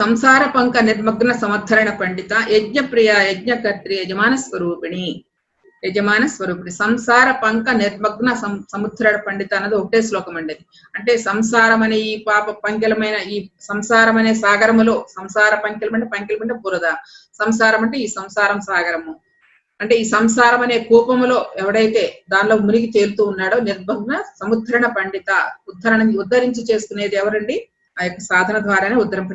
సంసార పంక నిర్మగ్న సమర్థరణ పండిత యజ్ఞ ప్రియ యజ్ఞకర్త్రి యజమాన స్వరూపిణి సంసార పంక నిర్మగ్న సముద్రణ పండిత అన్నది ఒకటే శ్లోకం అండి. అంటే సంసారం అనే ఈ పాప పంకిలమైన ఈ సంసారం అనే సాగరములో, సంసార పంకిలమంటే బురద, సంసారం అంటే ఈ సంసారం సాగరము, అంటే ఈ సంసారం అనే కూపములో ఎవడైతే దానిలో మునిగి తేలుతూ ఉన్నాడో నిర్మగ్న సముద్రణ పండిత, ఉద్ధరించి చేసుకునేది ఎవరండి? ఆ యొక్క సాధన ద్వారానే ఉద్ధరింప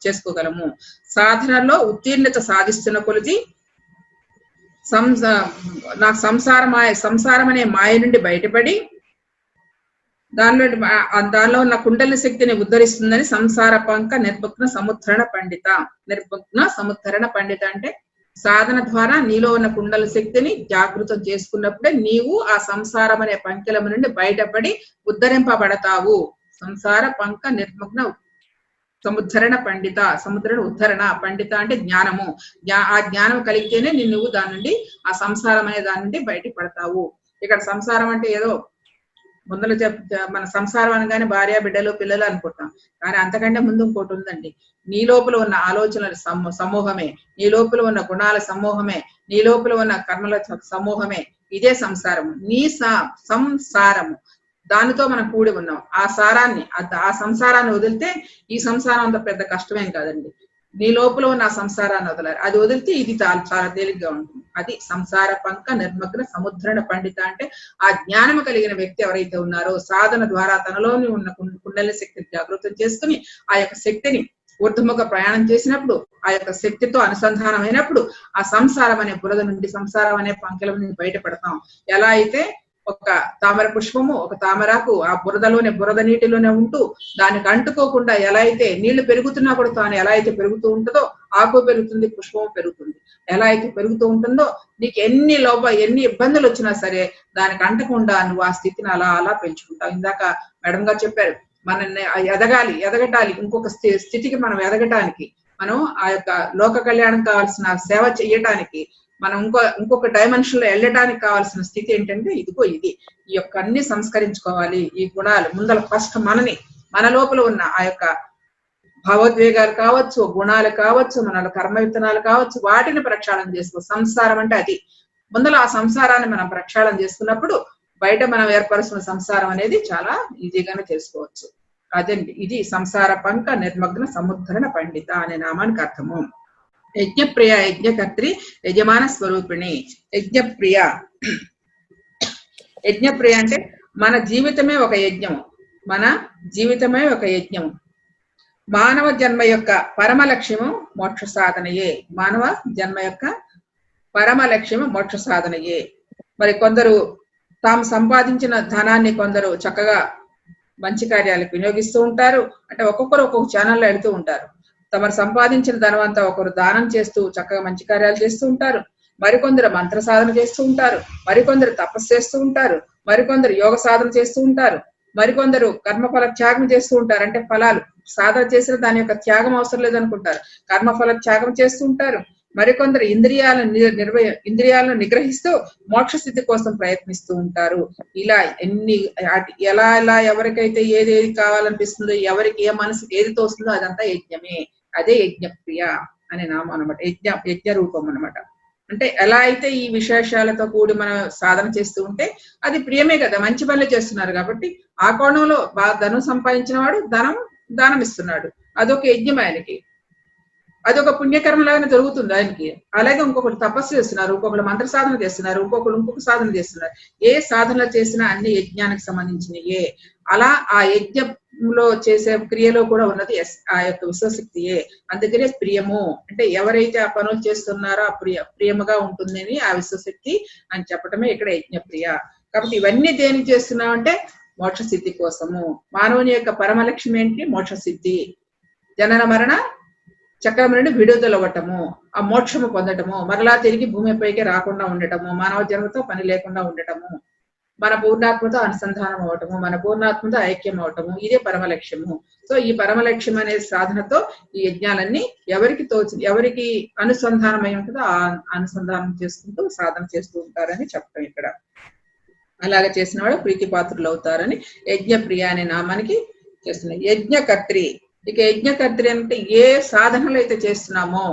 చేసుకోగలము. సాధనలో ఉత్తీర్ణత సాధిస్తున్న కొలిది నాకు సంసారం అనే మాయ నుండి బయటపడి దానిలో ఉన్న కుండలి శక్తిని ఉద్ధరిస్తుందని సంసార పంక నిర్మగ్న సముద్ధరణ పండిత అంటే సాధన ద్వారా నీలో ఉన్న కుండల శక్తిని జాగృతం చేసుకున్నప్పుడే నీవు ఆ సంసారం అనే పంకెలము నుండి బయటపడి ఉద్ధరింపబడతావు. సంసార పంక నిర్మగ్న సముద్ధరణ పండిత, ఉద్ధరణ పండిత అంటే జ్ఞానము. ఆ జ్ఞానం కలిగితేనే నువ్వు దాని నుండి, ఆ సంసారం అనే దాని నుండి బయటికి పడతావు. ఇక్కడ సంసారం అంటే ఏదో ముందర మన సంసారం అనగానే భార్య బిడ్డలు పిల్లలు అనుకుంటాం, కానీ అంతకంటే ముందు ఇంకోటి ఉందండి. నీ లోపల ఉన్న ఆలోచనల సమూహమే, నీ లోపల ఉన్న గుణాల సమూహమే, నీ లోపల ఉన్న కర్మల సమూహమే ఇదే సంసారము. నీ సంసారము దానితో మనం కూడి ఉన్నాం. ఆ సంసారాన్ని వదిలితే ఈ సంసారం అంత పెద్ద కష్టమేం కాదండి. నీ లోపల ఉన్న ఆ సంసారాన్ని వదలారు, అది వదిలితే ఇది చాలా తేలిగ్గా ఉంటుంది. అది సంసార పంక నిర్మగ్న సముద్రణ పండిత అంటే ఆ జ్ఞానము కలిగిన వ్యక్తి ఎవరైతే ఉన్నారో సాధన ద్వారా తనలోని ఉన్న కుండలి శక్తిని జాగృతం చేసుకుని ఆ యొక్క శక్తిని ఊర్ధముఖ ప్రయాణం చేసినప్పుడు, ఆ యొక్క శక్తితో అనుసంధానం అయినప్పుడు ఆ సంసారం అనే బురద నుండి, సంసారం అనే పంకెల నుండి బయటపడతాం. ఎలా అయితే ఒక తామర పుష్పము, ఒక తామరాకు ఆ బురద నీటిలోనే ఉంటూ దానికి అంటుకోకుండా ఎలా అయితే నీళ్లు పెరుగుతున్నా కూడా తాను ఎలా అయితే పెరుగుతూ ఉంటుందో, ఆకు పెరుగుతుంది, పుష్పము పెరుగుతుంది. ఎలా అయితే పెరుగుతూ ఉంటుందో నీకు ఎన్ని ఇబ్బందులు వచ్చినా సరే దానికి అంటకుండా నువ్వు ఆ స్థితిని అలా పెంచుకుంటావు. ఇందాక మేడం గారు చెప్పారు, మనల్ని ఎదగటాలి ఇంకొక స్థితికి మనం ఎదగటానికి, మనం ఆ యొక్క లోక కళ్యాణం కావాల్సిన సేవ చేయటానికి, మనం ఇంకొక డైమెన్షన్ లో వెళ్ళడానికి కావాల్సిన స్థితి ఏంటంటే ఇదిగో ఇది. ఈ యొక్క అన్ని సంస్కరించుకోవాలి. ఈ గుణాలు ముందర ఫస్ట్ మన లోపల ఉన్న ఆ యొక్క భావోద్వేగాలు కావచ్చు, గుణాలు కావచ్చు, మన కర్మ విత్తనాలు కావచ్చు, వాటిని ప్రక్షాళన చేసుకో. సంసారం అంటే అది. ముందర ఆ సంసారాన్ని మనం ప్రక్షాళన చేసుకున్నప్పుడు బయట మనం ఏర్పరుస్తున్న సంసారం అనేది చాలా ఈజీగానే తెలుసుకోవచ్చు. అదండి, ఇది సంసార పంక నిర్మగ్న సముద్ధరణ పండిత అనే నామానికి అర్థము. యజ్ఞప్రియ యజ్ఞకర్త్రి యజమాన స్వరూపిణి. యజ్ఞప్రియ అంటే మన జీవితమే ఒక యజ్ఞము, మానవ జన్మ యొక్క పరమ లక్ష్యము మోక్ష సాధనయే. మానవ జన్మ యొక్క పరమ లక్ష్యము మోక్ష సాధనయే. మరి కొందరు తాము సంపాదించిన ధనాన్ని కొందరు చక్కగా మంచి కార్యాలకు వినియోగిస్తూ ఉంటారు. అంటే ఒక్కొక్కరు ఒక్కొక్క ఛానల్లో వెళుతూ ఉంటారు. తమరు సంపాదించిన ధనమంతా ఒకరు దానం చేస్తూ చక్కగా మంచి కార్యాలు చేస్తూ ఉంటారు. మరికొందరు మంత్ర సాధన చేస్తూ ఉంటారు, మరికొందరు తపస్సు చేస్తూ ఉంటారు, మరికొందరు యోగ సాధన చేస్తూ ఉంటారు, మరికొందరు కర్మఫల త్యాగం చేస్తూ ఉంటారు. అంటే ఫలాలు సాధన చేసిన దాని యొక్క త్యాగం అవసరం లేదనుకుంటారు, కర్మఫల త్యాగం చేస్తూ ఉంటారు. మరికొందరు ఇంద్రియాలను నిగ్రహిస్తూ మోక్ష స్థితి కోసం ప్రయత్నిస్తూ ఉంటారు. ఇలా ఎలా ఎవరికైతే ఏది కావాలనిపిస్తుందో, ఎవరికి ఏ మనసుకి ఏది తోస్తుందో అదంతా యజ్ఞమే. అదే యజ్ఞప్రియ అనే నామం అనమాట, యజ్ఞ రూపం అనమాట. అంటే ఎలా అయితే ఈ విశేషాలతో కూడి మనం సాధన చేస్తూ ఉంటే అది ప్రియమే కదా, మంచి పనులు చేస్తున్నారు కాబట్టి ఆ కోణంలో బాగా ధనం సంపాదించిన వాడు దానం ఇస్తున్నాడు, అదొక యజ్ఞం ఆయనకి, అదొక పుణ్యకర్మ లాగానే జరుగుతుంది ఆయనకి. అలాగే ఇంకొకరు తపస్సు చేస్తున్నారు, ఇంకొకరు మంత్ర సాధన చేస్తున్నారు, ఇంకొక సాధన చేస్తున్నారు. ఏ సాధనలు చేసినా అన్ని యజ్ఞానికి సంబంధించినయే. అలా ఆ యజ్ఞంలో చేసే క్రియలో కూడా ఉన్నది ఆ యొక్క విశ్వశక్తియే. అందుకనే ప్రియము అంటే ఎవరైతే ఆ పనులు చేస్తున్నారో ఆ ప్రియముగా ఉంటుందని ఆ విశ్వశక్తి అని చెప్పడమే ఇక్కడ యజ్ఞప్రియ. కాబట్టి ఇవన్నీ దేనికి చేస్తున్నామంటే మోక్ష సిద్ధి కోసము. మానవుని యొక్క పరమ లక్ష్యం ఏంటి? మోక్ష సిద్ధి, జనన మరణ చక్రం నుండి విడుదలవ్వటము, ఆ మోక్షము పొందటము, మరలా తిరిగి భూమిపైకి రాకుండా ఉండటము, మానవ జన్మతో పని లేకుండా ఉండటము, మన పూర్ణాత్మతో అనుసంధానం అవటము, మన పూర్ణాత్మతో ఐక్యం అవటము, ఇదే పరమ లక్ష్యము. సో ఈ పరమ లక్ష్యం అనే సాధనతో ఈ యజ్ఞాలన్నీ ఎవరికి అనుసంధానమై ఉంటుందో ఆ అనుసంధానం చేసుకుంటూ సాధన చేస్తూ ఉంటారని చెప్పడం ఇక్కడ. అలాగే చేసిన వాడు ప్రీతిపాత్రులు అవుతారని యజ్ఞప్రియ అనే నామానికి చేస్తున్నారు. యజ్ఞకర్త్రి ఇక యజ్ఞకర్త్రి అంటే ఏ సాధనలు అయితే చేస్తున్నామో,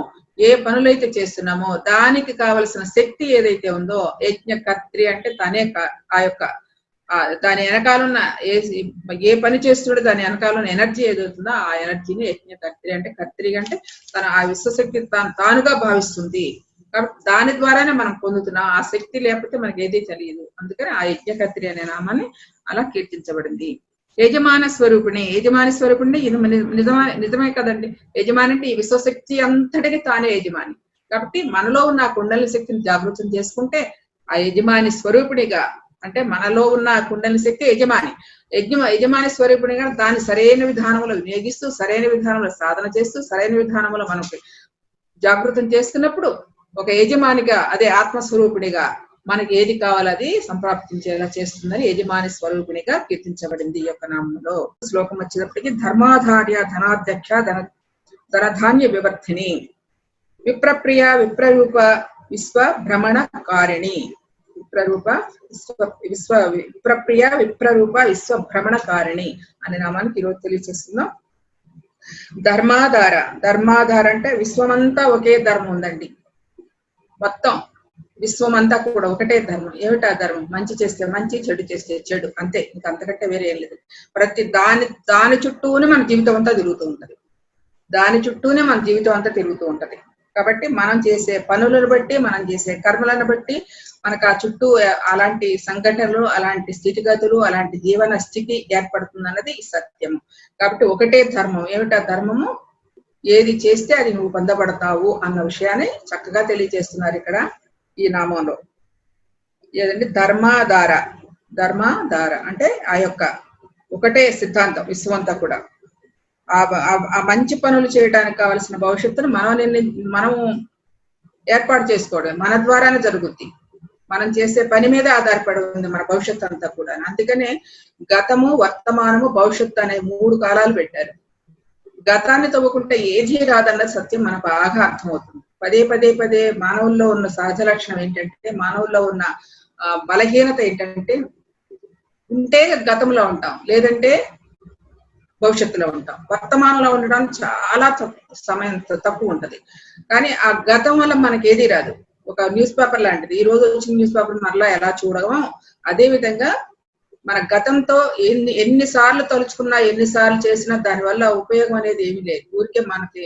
ఏ పనులైతే చేస్తున్నామో దానికి కావలసిన శక్తి ఏదైతే ఉందో, యజ్ఞకర్త్రి అంటే తనే ఆ యొక్క దాని వెనకాలన్న ఏ పని చేస్తున్నాడో దాని వెనకాలన్న ఎనర్జీ ఏదవుతుందో ఆ ఎనర్జీని యజ్ఞకర్త్రి అంటే, కర్త్రి అంటే తన ఆ విశ్వశక్తి తానుగా భావిస్తుంది కాబట్టి దాని ద్వారానే మనం పొందుతున్నాం. ఆ శక్తి లేకపోతే మనకి ఏదీ తెలియదు. అందుకని ఆ యజ్ఞకర్త్రి అనే నామాన్ని అలా కీర్తించబడింది. యజమాన స్వరూపిణి, యజమాని స్వరూపిణి ఇది నిజమే కదండి. యజమాని అంటే ఈ విశ్వశక్తి అంతటికి తానే యజమాని కాబట్టి మనలో ఉన్న ఆ కుండలి శక్తిని జాగృతం చేసుకుంటే ఆ యజమాని స్వరూపిణిగా, అంటే మనలో ఉన్న కుండలి శక్తి యజమాని, యజమాని స్వరూపిణిగా దాన్ని సరైన విధానంలో వినియోగిస్తూ, సరైన విధానంలో సాధన చేస్తూ, సరైన విధానంలో మనకి జాగృతం చేస్తున్నప్పుడు ఒక యజమానిగా, అదే ఆత్మస్వరూపిణిగా మనకి ఏది కావాలో అది సంప్రాప్తించేలా చేస్తుందని యజమాని స్వరూపిణిగా కీర్తించబడింది ఈ యొక్క నామంలో. శ్లోకం వచ్చేటప్పటికి ధర్మాధార్య ధనాధ్యక్ష ధనధాన్య వివర్ధిని విప్రప్రియ విప్రరూప విశ్వభ్రమణకారిణి, విప్రప్రియ విప్రరూప విశ్వభ్రమణకారిణి అనే నామానికి ఈరోజు తెలియజేస్తున్నాం. ధర్మాధార, ధర్మాధార అంటే విశ్వమంతా ఒకే ధర్మం ఉందండి. మొత్తం విశ్వం అంతా కూడా ఒకటే ధర్మం. ఏమిటా ధర్మం? మంచి చేస్తే మంచి, చెడు చేస్తే చెడు, అంతే. ఇంకా అంతకంటే వేరే ఏం లేదు. ప్రతి దాని చుట్టూనే మన జీవితం అంతా తిరుగుతూ ఉంటది. దాని చుట్టూనే మన జీవితం అంతా తిరుగుతూ ఉంటది. కాబట్టి మనం చేసే పనులను బట్టి, మనం చేసే కర్మలను బట్టి మనకు ఆ చుట్టూ అలాంటి సంఘటనలు, అలాంటి స్థితిగతులు, అలాంటి జీవన స్థితి ఏర్పడుతుంది అన్నది సత్యము. కాబట్టి ఒకటే ధర్మం. ఏమిటా ధర్మము? ఏది చేస్తే అది నువ్వు పొందబడతావు అన్న విషయాన్ని చక్కగా తెలియజేస్తున్నారు ఇక్కడ ఈ నామంలో. ఏదంటే ధర్మాధార, ధర్మాధార అంటే ఆ యొక్క ఒకటే సిద్ధాంతం విశ్వమంతా కూడా. ఆ మంచి పనులు చేయడానికి కావలసిన భవిష్యత్తును మనం ఏర్పాటు చేసుకోవడం మన ద్వారానే జరుగుద్ది. మనం చేసే పని మీద ఆధారపడి ఉంది మన భవిష్యత్తు అంతా కూడా. అందుకనే గతము, వర్తమానము, భవిష్యత్తు అనే 3 కాలాలు పెట్టారు. గతాన్ని తవ్వుకుంటే ఏది రాదన్నది సత్యం మనకు బాగా అర్థమవుతుంది. పదే మానవుల్లో ఉన్న సహజ లక్షణం ఏంటంటే, మానవుల్లో ఉన్న బలహీనత ఏంటంటే, ఉంటే గతంలో ఉంటాం, లేదంటే భవిష్యత్తులో ఉంటాం. వర్తమానంలో ఉండడానికి చాలా సమయం తక్కువ ఉంటది. కానీ ఆ గతం వల్ల మనకి ఏది రాదు. ఒక న్యూస్ పేపర్ లాంటిది. ఈ రోజు వచ్చిన న్యూస్ పేపర్ మరలా ఎలా చూడమో అదే విధంగా మన గతంతో ఎన్నిసార్లు తలుచుకున్నా, ఎన్నిసార్లు చేసినా దానివల్ల ఉపయోగం అనేది ఏమీ లేదు. ఊరికే మనకి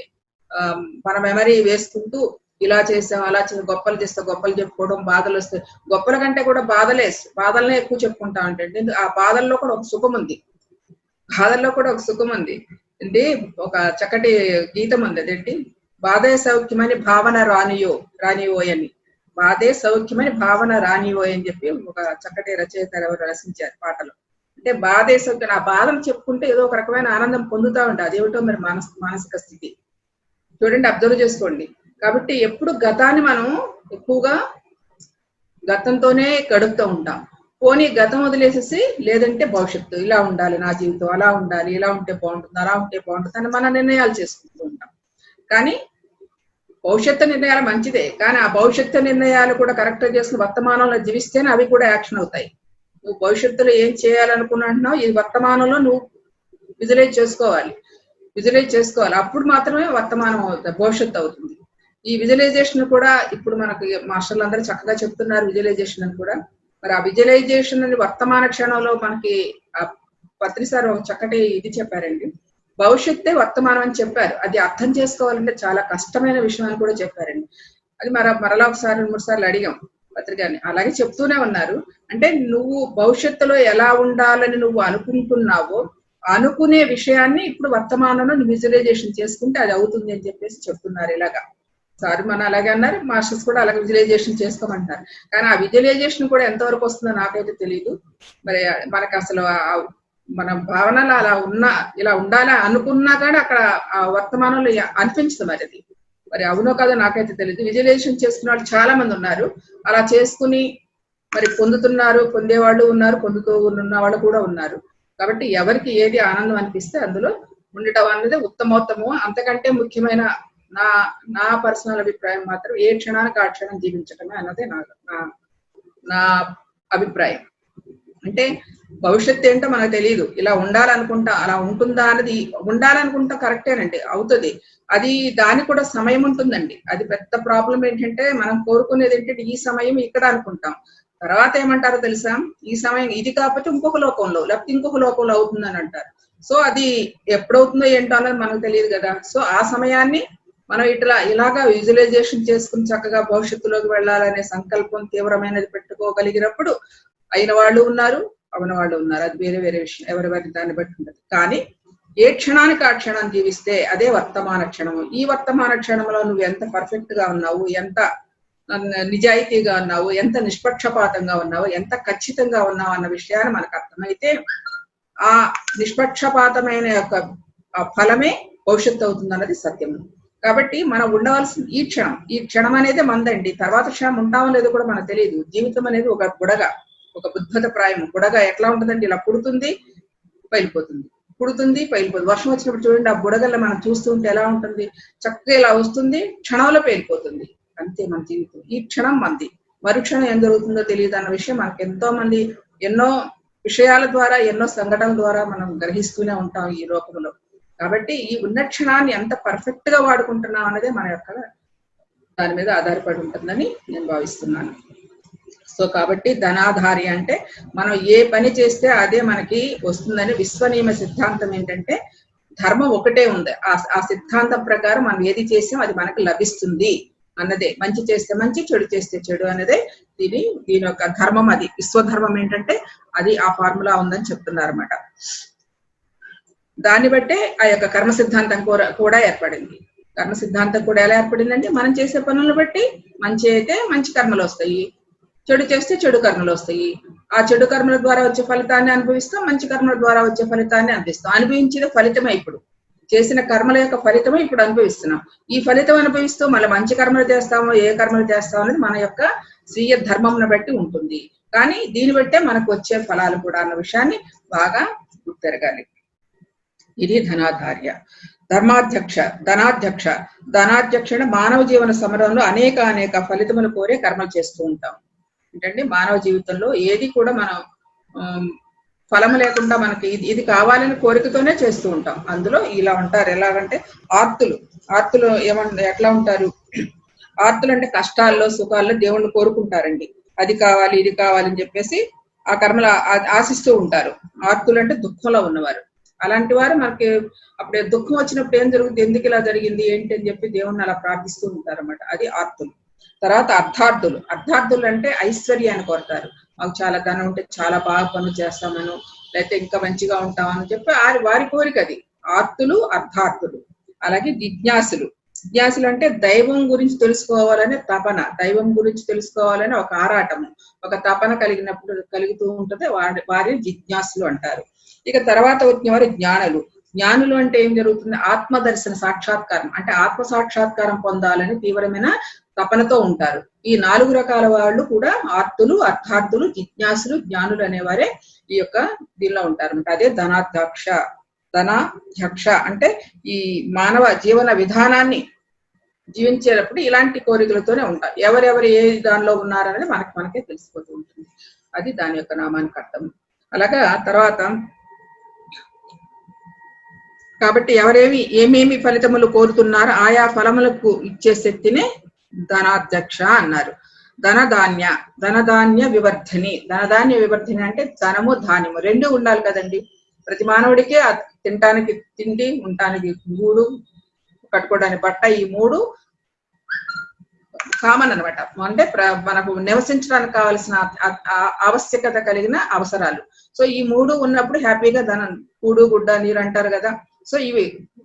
మన మెమరీ వేసుకుంటూ ఇలా చేసాం, అలా చేసాం, గొప్పలు చేస్తే గొప్పలు చెప్పుకోవడం, బాధలు వస్తే గొప్పల కంటే కూడా బాధలనే ఎక్కువ చెప్పుకుంటా ఉంటాండి. ఆ బాధల్లో కూడా ఒక సుఖం ఉంది. బాధల్లో కూడా ఒక సుఖం ఉంది. అంటే ఒక చక్కటి గీతం ఉంది. అదేంటి, బాధే సౌఖ్యమని భావన రానియో అని, బాధే సౌఖ్యమని భావన రానియో అని చెప్పి ఒక చక్కటి రచయిత ఎవరు రచించారు పాటలు. అంటే బాధే సౌఖ్యం, ఆ బాధను చెప్పుకుంటే ఏదో ఒక రకమైన ఆనందం పొందుతా ఉంటా. అదేమిటో మరి మానసిక స్థితి చూడండి, అబ్జర్వ్ చేసుకోండి. కాబట్టి ఎప్పుడు గతాన్ని మనం ఎక్కువగా గతంతోనే గడుపుతూ ఉంటాం. పోనీ గతం వదిలేసేసి లేదంటే భవిష్యత్తు, ఇలా ఉండాలి నా జీవితం, అలా ఉండాలి, ఇలా ఉంటే బాగుంటుంది, అలా ఉంటే బాగుంటుంది అని మన నిర్ణయాలు చేసుకుంటూ ఉంటాం. కానీ భవిష్యత్తు నిర్ణయాలు మంచిదే, కానీ ఆ భవిష్యత్తు నిర్ణయాలు కూడా కరెక్ట్ గా చేసుకుని వర్తమానంలో జీవిస్తేనే అవి కూడా యాక్షన్ అవుతాయి. నువ్వు భవిష్యత్తులో ఏం చేయాలనుకున్నావు ఈ వర్తమానంలో నువ్వు విజువలైజ్ చేసుకోవాలి. అప్పుడు మాత్రమే వర్తమానం అవుతుంది, భవిష్యత్తు అవుతుంది. ఈ విజువలైజేషన్ కూడా ఇప్పుడు మనకి మాస్టర్లు అందరూ చక్కగా చెప్తున్నారు విజువలైజేషన్ అని కూడా. మరి ఆ విజువలైజేషన్ అని వర్తమాన క్షణంలో మనకి పత్రి సార్ ఒక చక్కటి ఇది చెప్పారండి. భవిష్యత్తే వర్తమానం అని చెప్పారు. అది అర్థం చేసుకోవాలంటే చాలా కష్టమైన విషయం అని కూడా చెప్పారండి. అది మరలా ఒకసారి 3 సార్లు అడిగాం పత్రికని, అలాగే చెప్తూనే ఉన్నారు. అంటే నువ్వు భవిష్యత్తులో ఎలా ఉండాలని నువ్వు అనుకుంటున్నావో అనుకునే విషయాన్ని ఇప్పుడు వర్తమానంలో విజువలైజేషన్ చేసుకుంటే అది అవుతుంది అని చెప్పేసి చెప్తున్నారు. ఇలాగా సార్ మన అలాగే అన్నారు, మాస్టర్స్ కూడా అలాగే విజువలైజేషన్ చేసుకోమంటారు. కానీ ఆ విజువలైజేషన్ కూడా ఎంతవరకు వస్తుందో నాకైతే తెలియదు. మరి మనకు అసలు మన భావనలు అలా ఇలా ఉండాలా అనుకున్నా కానీ అక్కడ ఆ వర్తమానంలో అనిపించదు. మరి అవునో కాదో నాకైతే తెలియదు. విజువలైజేషన్ చేసుకున్న వాళ్ళు చాలా మంది ఉన్నారు. అలా చేసుకుని మరి పొందుతున్నారు, పొందేవాళ్ళు ఉన్నారు, పొందుతూ ఉన్న వాళ్ళు కూడా ఉన్నారు. కాబట్టి ఎవరికి ఏది ఆనందం అనిపిస్తే అందులో ఉండటం అనేది ఉత్తమోత్తమం. అంతకంటే ముఖ్యమైన నా పర్సనల్ అభిప్రాయం మాత్రం ఏ క్షణానికి ఆ క్షణం జీవించటమే అన్నదే నా అభిప్రాయం. అంటే భవిష్యత్తు ఏంటో మనకు తెలియదు. ఇలా ఉండాలనుకుంటా, అలా ఉంటుందా అనేది, ఉండాలనుకుంటా కరెక్టేనండి, అవుతుంది. అది దానికి కూడా సమయం ఉంటుందండి. అది పెద్ద ప్రాబ్లం ఏంటంటే మనం కోరుకునేది ఏంటంటే ఈ సమయం ఇక్కడ అనుకుంటాం. తర్వాత ఏమంటారో తెలుసా, ఈ సమయం ఇది కాకపోతే ఇంకొక లోకంలో, లేకపోతే ఇంకొక లోకంలో అవుతుందని అంటారు. సో అది ఎప్పుడవుతుందో ఏంటో అన్నది మనకు తెలియదు కదా. సో ఆ సమయాన్ని మనం ఇలాగా విజువలైజేషన్ చేసుకుని చక్కగా భవిష్యత్తులోకి వెళ్ళాలనే సంకల్పం తీవ్రమైనది పెట్టుకోగలిగినప్పుడు అయిన వాళ్ళు ఉన్నారు, అవన వాళ్ళు ఉన్నారు. అది వేరే వేరే విషయం, ఎవరెవరి దాన్ని బట్టి ఉంటుంది. కానీ ఏ క్షణానికి ఆ క్షణం జీవిస్తే అదే వర్తమాన క్షణము. ఈ వర్తమాన క్షణంలో నువ్వు ఎంత పర్ఫెక్ట్ గా ఉన్నావు, ఎంత నిజాయితీగా ఉన్నావు, ఎంత నిష్పక్షపాతంగా ఉన్నావు, ఎంత ఖచ్చితంగా ఉన్నావు అన్న విషయాన్ని మనకు అర్థమైతే ఆ నిష్పక్షపాతమైన యొక్క ఫలమే భవిష్యత్తు అవుతుంది అన్నది సత్యము. కాబట్టి మనం ఉండవలసిన ఈ క్షణం అనేది మందండి. తర్వాత క్షణం ఉంటామో లేదో కూడా మనకు తెలియదు. జీవితం అనేది ఒక బుడగ, ఒక బుద్ధత ప్రాయం. బుడగ ఎట్లా ఉంటుందండి, ఇలా పుడుతుంది పైలిపోతుంది, పుడుతుంది పైలిపోతుంది. వర్షం వచ్చినప్పుడు చూడండి, ఆ బుడగల్లో మనం చూస్తూ ఉంటే ఎలా ఉంటుంది, చక్కగా ఇలా వస్తుంది, క్షణంలో పేలిపోతుంది. అంతే మన జీవితం. ఈ క్షణం మంది, మరుక్షణం ఏం జరుగుతుందో తెలియదు అన్న విషయం మనకు ఎంతో మంది ఎన్నో విషయాల ద్వారా, ఎన్నో సంఘటనల ద్వారా మనం గ్రహిస్తూనే ఉంటాం ఈ లోకంలో. కాబట్టి ఈ ఉన్న క్షణాన్ని ఎంత పర్ఫెక్ట్ గా వాడుకుంటున్నాం అనేది మన యొక్క దాని మీద ఆధారపడి ఉంటుందని నేను భావిస్తున్నాను. సో కాబట్టి ధనాధారి అంటే మనం ఏ పని చేస్తే అదే మనకి వస్తుందని విశ్వనియమ సిద్ధాంతం ఏంటంటే ధర్మం ఒకటే ఉంది. ఆ సిద్ధాంతం ప్రకారం మనం ఏది చేసాం అది మనకు లభిస్తుంది అన్నదే. మంచి చేస్తే మంచి, చెడు చేస్తే చెడు అనేదే దీని యొక్క ధర్మం. అది విశ్వధర్మం ఏంటంటే అది ఆ ఫార్ములా ఉందని చెప్తున్నారు అన్నమాట. దాన్ని బట్టే ఆ యొక్క కర్మ సిద్ధాంతం కూడా ఏర్పడింది. కర్మ సిద్ధాంతం కూడా ఎలా ఏర్పడిందంటే మనం చేసే పనులను బట్టి మంచి అయితే మంచి కర్మలు వస్తాయి, చెడు చేస్తే చెడు కర్మలు వస్తాయి. ఆ చెడు కర్మల ద్వారా వచ్చే ఫలితాన్ని అనుభవిస్తాం, మంచి కర్మల ద్వారా వచ్చే ఫలితాన్ని అనుభవిస్తాం. అనుభవించేది ఫలితమే. ఇప్పుడు చేసిన కర్మల యొక్క ఫలితమే ఇప్పుడు అనుభవిస్తున్నాం. ఈ ఫలితం అనుభవిస్తూ మళ్ళీ మంచి కర్మలు చేస్తామో ఏ కర్మలు చేస్తామో అనేది మన యొక్క స్వీయ ధర్మంను బట్టి ఉంటుంది. కానీ దీన్ని బట్టే మనకు వచ్చే ఫలాలు కూడా అన్న విషయాన్ని బాగా గుర్తెరగాలి. ఇది ధనాధార్య. ధర్మాధ్యక్ష, ధనాధ్యక్ష మానవ జీవన సమరంలో అనేక ఫలితములు కోరే కర్మలు చేస్తూ ఉంటాం. ఏంటంటే మానవ జీవితంలో ఏది కూడా మనం ఫలము లేకుండా మనకి ఇది కావాలని కోరికతోనే చేస్తూ ఉంటాం. అందులో ఇలా ఉంటారు. ఎలాగంటే ఆర్తులు ఎట్లా ఉంటారు, ఆర్తులు అంటే కష్టాల్లో సుఖాల్లో దేవుణ్ణి కోరుకుంటారండి. అది కావాలి ఇది కావాలని చెప్పేసి ఆ కర్మలు ఆశిస్తూ ఉంటారు. ఆర్తులు అంటే దుఃఖంలో ఉన్నవారు. అలాంటి వారు మనకి అప్పుడు దుఃఖం వచ్చినప్పుడు ఏం జరుగుతుంది, ఎందుకు ఇలా జరిగింది ఏంటి అని చెప్పి దేవుణ్ణి అలా ప్రార్థిస్తూ ఉంటారు అన్నమాట. అది ఆర్తులు. తర్వాత అర్థార్థులు అంటే ఐశ్వర్యాన్ని కోరతారు. మాకు చాలా ధనం ఉంటే చాలా బాగా పనులు చేస్తామను, లేకపోతే ఇంకా మంచిగా ఉంటామని చెప్పి వారి కోరిక అది. ఆర్తులు, అర్థార్థులు. అలాగే జిజ్ఞాసులు అంటే దైవం గురించి తెలుసుకోవాలనే తపన, దైవం గురించి తెలుసుకోవాలని ఒక ఆరాటము, ఒక తపన కలుగుతూ ఉంటుంది. వారిని జిజ్ఞాసులు అంటారు. ఇక తర్వాత వచ్చిన వారు జ్ఞానులు అంటే ఏం జరుగుతుంది, ఆత్మదర్శన సాక్షాత్కారం అంటే ఆత్మ సాక్షాత్కారం పొందాలని తీవ్రమైన తపనతో ఉంటారు. ఈ 4 రకాల వాళ్ళు కూడా ఆర్తులు, అర్థార్థులు, జిజ్ఞాసులు, జ్ఞానులు అనేవారే ఈ యొక్క దీనిలో ఉంటారు. అదే ధనాధ్యక్ష అంటే ఈ మానవ జీవన విధానాన్ని జీవించేటప్పుడు ఇలాంటి కోరికలతోనే ఉంటారు. ఎవరెవరు ఏ దానిలో ఉన్నారనేది మనకే తెలిసిపోతూ ఉంటుంది. అది దాని యొక్క నామానికి అర్థం. అలాగా తర్వాత కాబట్టి ఏమేమి ఫలితములు కోరుతున్నారో ఆయా ఫలములకు ఇచ్చే శక్తినే ధనాధ్యక్ష అన్నారు. ధనధాన్య వివర్ధని అంటే ధనము ధాన్యము 2 ఉండాలి కదండి. ప్రతి మానవుడికే తినటానికి తిండి, ఉండటానికి గూడు, కట్టుకోవడానికి బట్ట, ఈ 3 కామన్ అనమాట. అంటే మనకు నివసించడానికి కావాల్సిన ఆవశ్యకత కలిగిన అవసరాలు. సో ఈ 3 ఉన్నప్పుడు హ్యాపీగా కూడు గుడ్డ నీరు అంటారు కదా. సో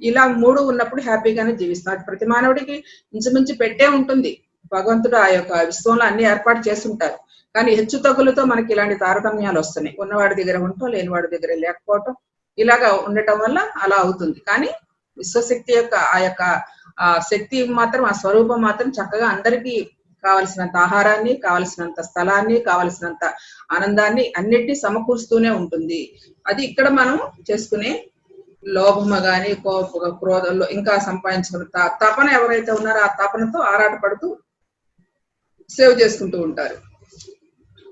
ఇలా 3 ఉన్నప్పుడు హ్యాపీగానే జీవిస్తారు. ప్రతి మానవుడికి ఇంచుమించు పెట్టే ఉంటుంది. భగవంతుడు ఆ యొక్క విశ్వంలో అన్ని ఏర్పాటు చేస్తుంటారు. కానీ హెచ్చు తగ్గులతో మనకి ఇలాంటి తారతమ్యాలు వస్తున్నాయి. ఉన్నవాడి దగ్గర ఉండటం, లేనివాడి దగ్గర లేకపోవటం, ఇలాగా ఉండటం వల్ల అలా అవుతుంది. కానీ విశ్వశక్తి యొక్క ఆ యొక్క శక్తి మాత్రం, ఆ స్వరూపం మాత్రం చక్కగా అందరికీ కావలసినంత ఆహారాన్ని, కావలసినంత స్థలాన్ని, కావలసినంత ఆనందాన్ని అన్నిటినీ సమకూరుస్తూనే ఉంటుంది. అది ఇక్కడ మనం చేసుకునే లోభము గాని, క్రోధంలో ఇంకా సంపాదించుకున్న తపన ఎవరైతే ఉన్నారో ఆ తపనతో ఆరాటపడుతూ సేవ్ చేసుకుంటూ ఉంటారు.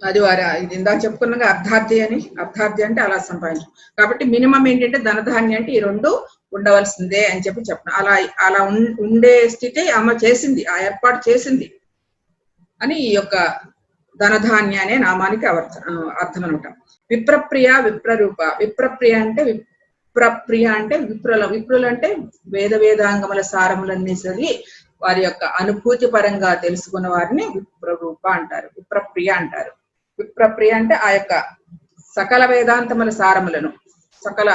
అది వారి ఇందాక చెప్పుకున్నాగా అర్ధార్థి అని, అర్ధార్థి అంటే అలా సంపాదించు. కాబట్టి మినిమం ఏంటంటే ధనధాన్యం అంటే ఈ రెండు ఉండవలసిందే అని చెప్పిన. అలా అలా ఉండే స్థితి అమ్మ చేసింది, ఆ ఏర్పాటు చేసింది అని ఈ యొక్క ధనధాన్య అనే నామానికి అర్థం అనమాట. విప్రప్రియ విప్రరూప. విప్రప్రియ అంటే విప్రులు అంటే వేదాంగముల సారములన్నీ సరి వారి యొక్క అనుభూతి పరంగా తెలుసుకున్న వారిని విప్రరూప అంటారు, విప్రప్రియ అంటారు. విప్రప్రియ అంటే ఆ యొక్క సకల వేదాంతముల సారములను, సకల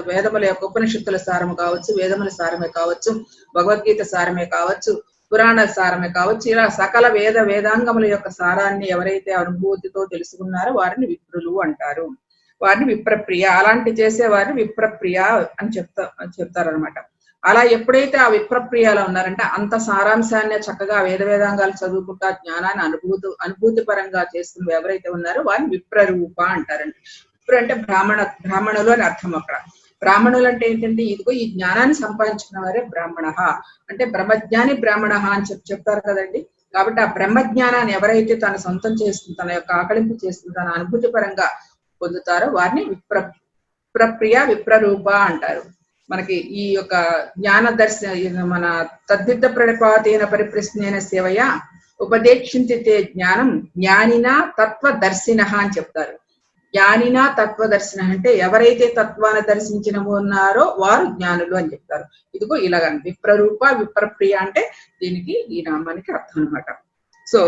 వేదముల యొక్క ఉపనిషత్తుల సారము కావచ్చు, వేదముల సారమే కావచ్చు, భగవద్గీత సారమే కావచ్చు, పురాణ సారమే కావచ్చు, ఇలా సకల వేదాంగముల యొక్క సారాన్ని ఎవరైతే అనుభూతితో తెలుసుకున్నారో వారిని విప్రులు అంటారు, వారిని విప్రప్రియ. అలాంటి చేసే వారిని విప్రప్రియ అని చెప్తారనమాట. అలా ఎప్పుడైతే ఆ విప్రప్రియాలో ఉన్నారంటే అంత సారాంశాన్ని చక్కగా వేదాంగాలు చదువుకుంటా జ్ఞానాన్ని అనుభూతి పరంగా చేస్తున్న ఎవరైతే ఉన్నారో వారిని విప్రరూప అంటారండి. విప్రు అంటే బ్రాహ్మణులు అని అర్థం. అక్కడ బ్రాహ్మణులు అంటే ఏంటంటే ఇదిగో ఈ జ్ఞానాన్ని సంపాదించుకున్న వారే బ్రాహ్మణ అంటే బ్రహ్మజ్ఞాని బ్రాహ్మణ అని చెప్తారు కదండి. కాబట్టి ఆ బ్రహ్మజ్ఞానాన్ని ఎవరైతే తన సొంతం చేస్తుంది, తన యొక్క ఆకలింపు చేస్తుంది, తన అనుభూతి పరంగా పొందుతారో వారిని విప్రప్రియ విప్రరూప అంటారు. మనకి ఈ యొక్క జ్ఞాన మన తద్విద్ద ప్రణపాతేన పరిప్రశ్నేన సేవయ ఉపదేక్షించితే జ్ఞానం జ్ఞానినా తత్వదర్శిన అని చెప్తారు. జ్ఞానినా తత్వదర్శిన అంటే ఎవరైతే తత్వాన్ని దర్శించిన ఉన్నారో వారు జ్ఞానులు అని చెప్తారు. ఇదిగో ఇలాగ విప్రరూప విప్రప్రియ అంటే దీనికి ఈ నామానికి అర్థం అనమాట. సో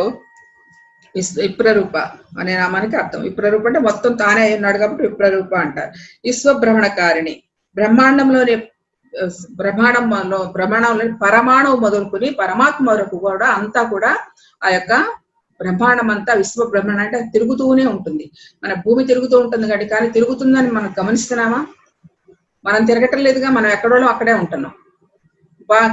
విప్రరూప అనే నామానికి అర్థం. విప్రరూప అంటే మొత్తం తానే ఉన్నాడు కాబట్టి విప్రరూప అంటారు. విశ్వభ్రమణకారిణి. బ్రహ్మాండంలో పరమాణువు మొదలుకొని పరమాత్మ వరకు కూడా అంతా కూడా ఆ యొక్క బ్రహ్మాండం అంతా విశ్వబ్రహ్మాండం అంటే తిరుగుతూనే ఉంటుంది. మన భూమి తిరుగుతూ ఉంటుంది కాబట్టి, కానీ తిరుగుతుందని మనం గమనిస్తున్నామా? మనం తిరగటం లేదుగా, మనం ఎక్కడో అక్కడే ఉంటున్నాం.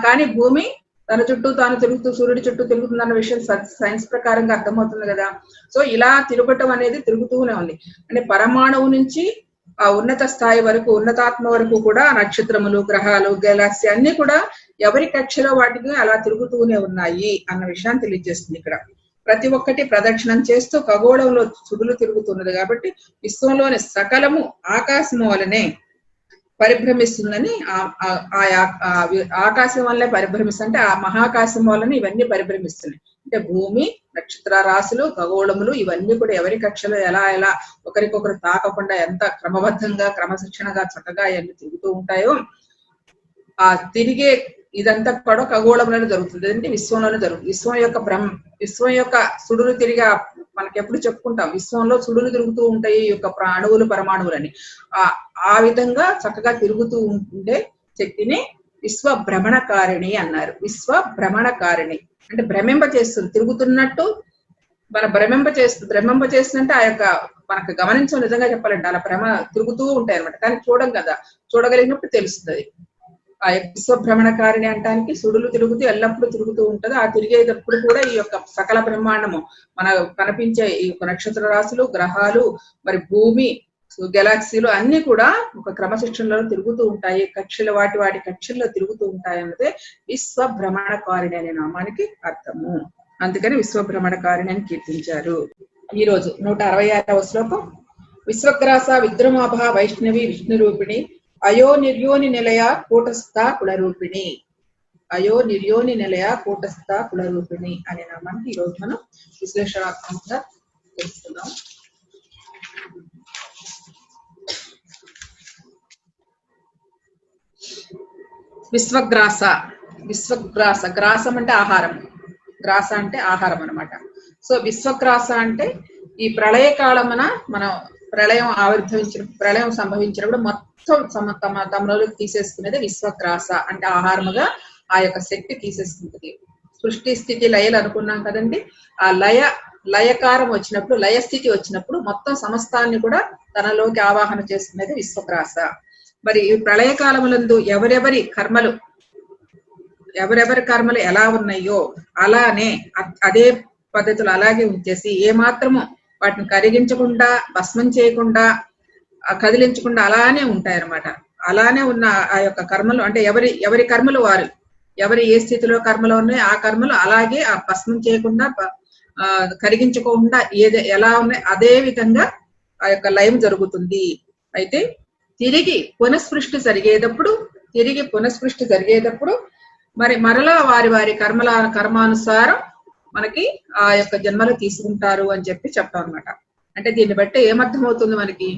కానీ భూమి తన చుట్టూ తాను తిరుగుతూ సూర్యుడి చుట్టూ తిరుగుతుందన్న విషయం సైన్స్ ప్రకారంగా అర్థమవుతుంది కదా. సో ఇలా తిరగటం అనేది తిరుగుతూనే ఉంది. అంటే పరమాణువు నుంచి ఆ ఉన్నత స్థాయి వరకు, ఉన్నతాత్మ వరకు కూడా నక్షత్రములు, గ్రహాలు, గెలాక్సీ అన్ని కూడా ఎవరి కక్షలో వాటికి అలా తిరుగుతూనే ఉన్నాయి అన్న విషయాన్ని తెలియజేస్తుంది. ఇక్కడ ప్రతి ఒక్కటి ప్రదక్షిణం చేస్తూ ఖగోళంలో సుడులు తిరుగుతున్నది కాబట్టి విశ్వంలోని సకలము ఆకాశము వలనే పరిభ్రమిస్తుందని, ఆకాశం వల్లే పరిభ్రమిస్తుంటే ఆ మహాకాశం వలన ఇవన్నీ పరిభ్రమిస్తున్నాయి. అంటే భూమి, నక్షత్ర రాశులు, ఖగోళములు ఇవన్నీ కూడా ఎవరి కక్షలో ఎలా ఎలా ఒకరికొకరు తాకకుండా ఎంత క్రమబద్ధంగా క్రమశిక్షణగా చక్కగా ఇవన్నీ తిరుగుతూ ఉంటాయో ఆ తిరిగే ఇదంతా కూడా ఖగోళంలోనే జరుగుతుంది, అంటే విశ్వంలోనే జరుగుతుంది. విశ్వం యొక్క సుడులు తిరిగా మనకి ఎప్పుడు చెప్పుకుంటాం, విశ్వంలో సుడులు తిరుగుతూ ఉంటాయి ఈ యొక్క అణువులు పరమాణువులని. ఆ విధంగా చక్కగా తిరుగుతూ ఉండే శక్తిని విశ్వభ్రమణకారిణి అన్నారు. విశ్వభ్రమణకారిణి అంటే భ్రమింప చేస్తుంది, తిరుగుతున్నట్టు మన భ్రమింప చేస్తుందంటే ఆ యొక్క మనకు గమనించడం నిజంగా చెప్పాలంటే అలా తిరుగుతూ ఉంటాయి అనమాట. కానీ చూడం కదా, చూడగలిగినప్పుడు తెలుస్తుంది. ఆ విశ్వభ్రమణకారిణి అంటానికి సుడులు తిరుగుతూ ఎల్లప్పుడూ తిరుగుతూ ఉంటది. ఆ తిరిగేటప్పుడు కూడా ఈ యొక్క సకల బ్రహ్మాండము మన కనిపించే ఈ యొక్క నక్షత్ర రాశులు, గ్రహాలు, మరి భూమి, గెలాక్సీలు అన్ని కూడా ఒక క్రమశిక్షణలో తిరుగుతూ ఉంటాయి. కక్షలు వాటి కక్షల్లో తిరుగుతూ ఉంటాయి అన్నదే విశ్వభ్రమణకారిణి అనే నామానికి అర్థము. అందుకని విశ్వభ్రమణకారిణి అని కీర్తించారు. ఈ రోజు 166వ శ్లోకం. విశ్వగ్రాస విద్రుమాభ వైష్ణవి విష్ణు రూపిణి అయో నిర్యోని నిలయ కూటస్థ కులరూపిణి. అయో నిర్యోని నిలయ కూటస్థ కులరూపిణి అనే నామానికి ఈ రోజు మనం విశ్లేషణాత్మకంగా తెలుసుకున్నాం. విశ్వగ్రాస గ్రాసం అంటే ఆహారం, గ్రాస అంటే ఆహారం అనమాట. సో విశ్వగ్రాస అంటే ఈ ప్రళయ కాలమున మనం ప్రళయం సంభవించినప్పుడు మొత్తం తమలోకి తీసేసుకునేది విశ్వగ్రాస అంటే ఆహారముగా ఆ యొక్క శక్తి తీసేసుకుంటుంది. సృష్టి స్థితి లయలు అనుకున్నాం కదండి. ఆ లయకారం వచ్చినప్పుడు, లయస్థితి వచ్చినప్పుడు మొత్తం సమస్తాన్ని కూడా తనలోకి ఆవాహన చేసుకునేది విశ్వగ్రాస. మరి ఈ ప్రళయ కాలములందు ఎవరెవరి కర్మలు ఎలా ఉన్నాయో అలానే అదే పద్ధతులు అలాగే ఉంచేసి ఏమాత్రము వాటిని కరిగించకుండా, భస్మం చేయకుండా, కదిలించకుండా అలానే ఉంటాయన్నమాట. అలానే ఉన్న ఆ యొక్క కర్మలు అంటే ఎవరి కర్మలు వారు, ఎవరి ఏ స్థితిలో కర్మలు ఉన్నాయో ఆ కర్మలు అలాగే ఆ భస్మం చేయకుండా కరిగించుకోకుండా ఎలా ఉన్నాయి అదే విధంగా ఆ యొక్క లయం జరుగుతుంది. అయితే తిరిగి పునఃస్పృష్టి జరిగేటప్పుడు మరి మరలా వారి కర్మానుసారం మనకి ఆ యొక్క జన్మలు తీసుకుంటారు అని చెప్తాం అనమాట. అంటే దీన్ని బట్టి ఏమర్థమవుతుంది మనకి,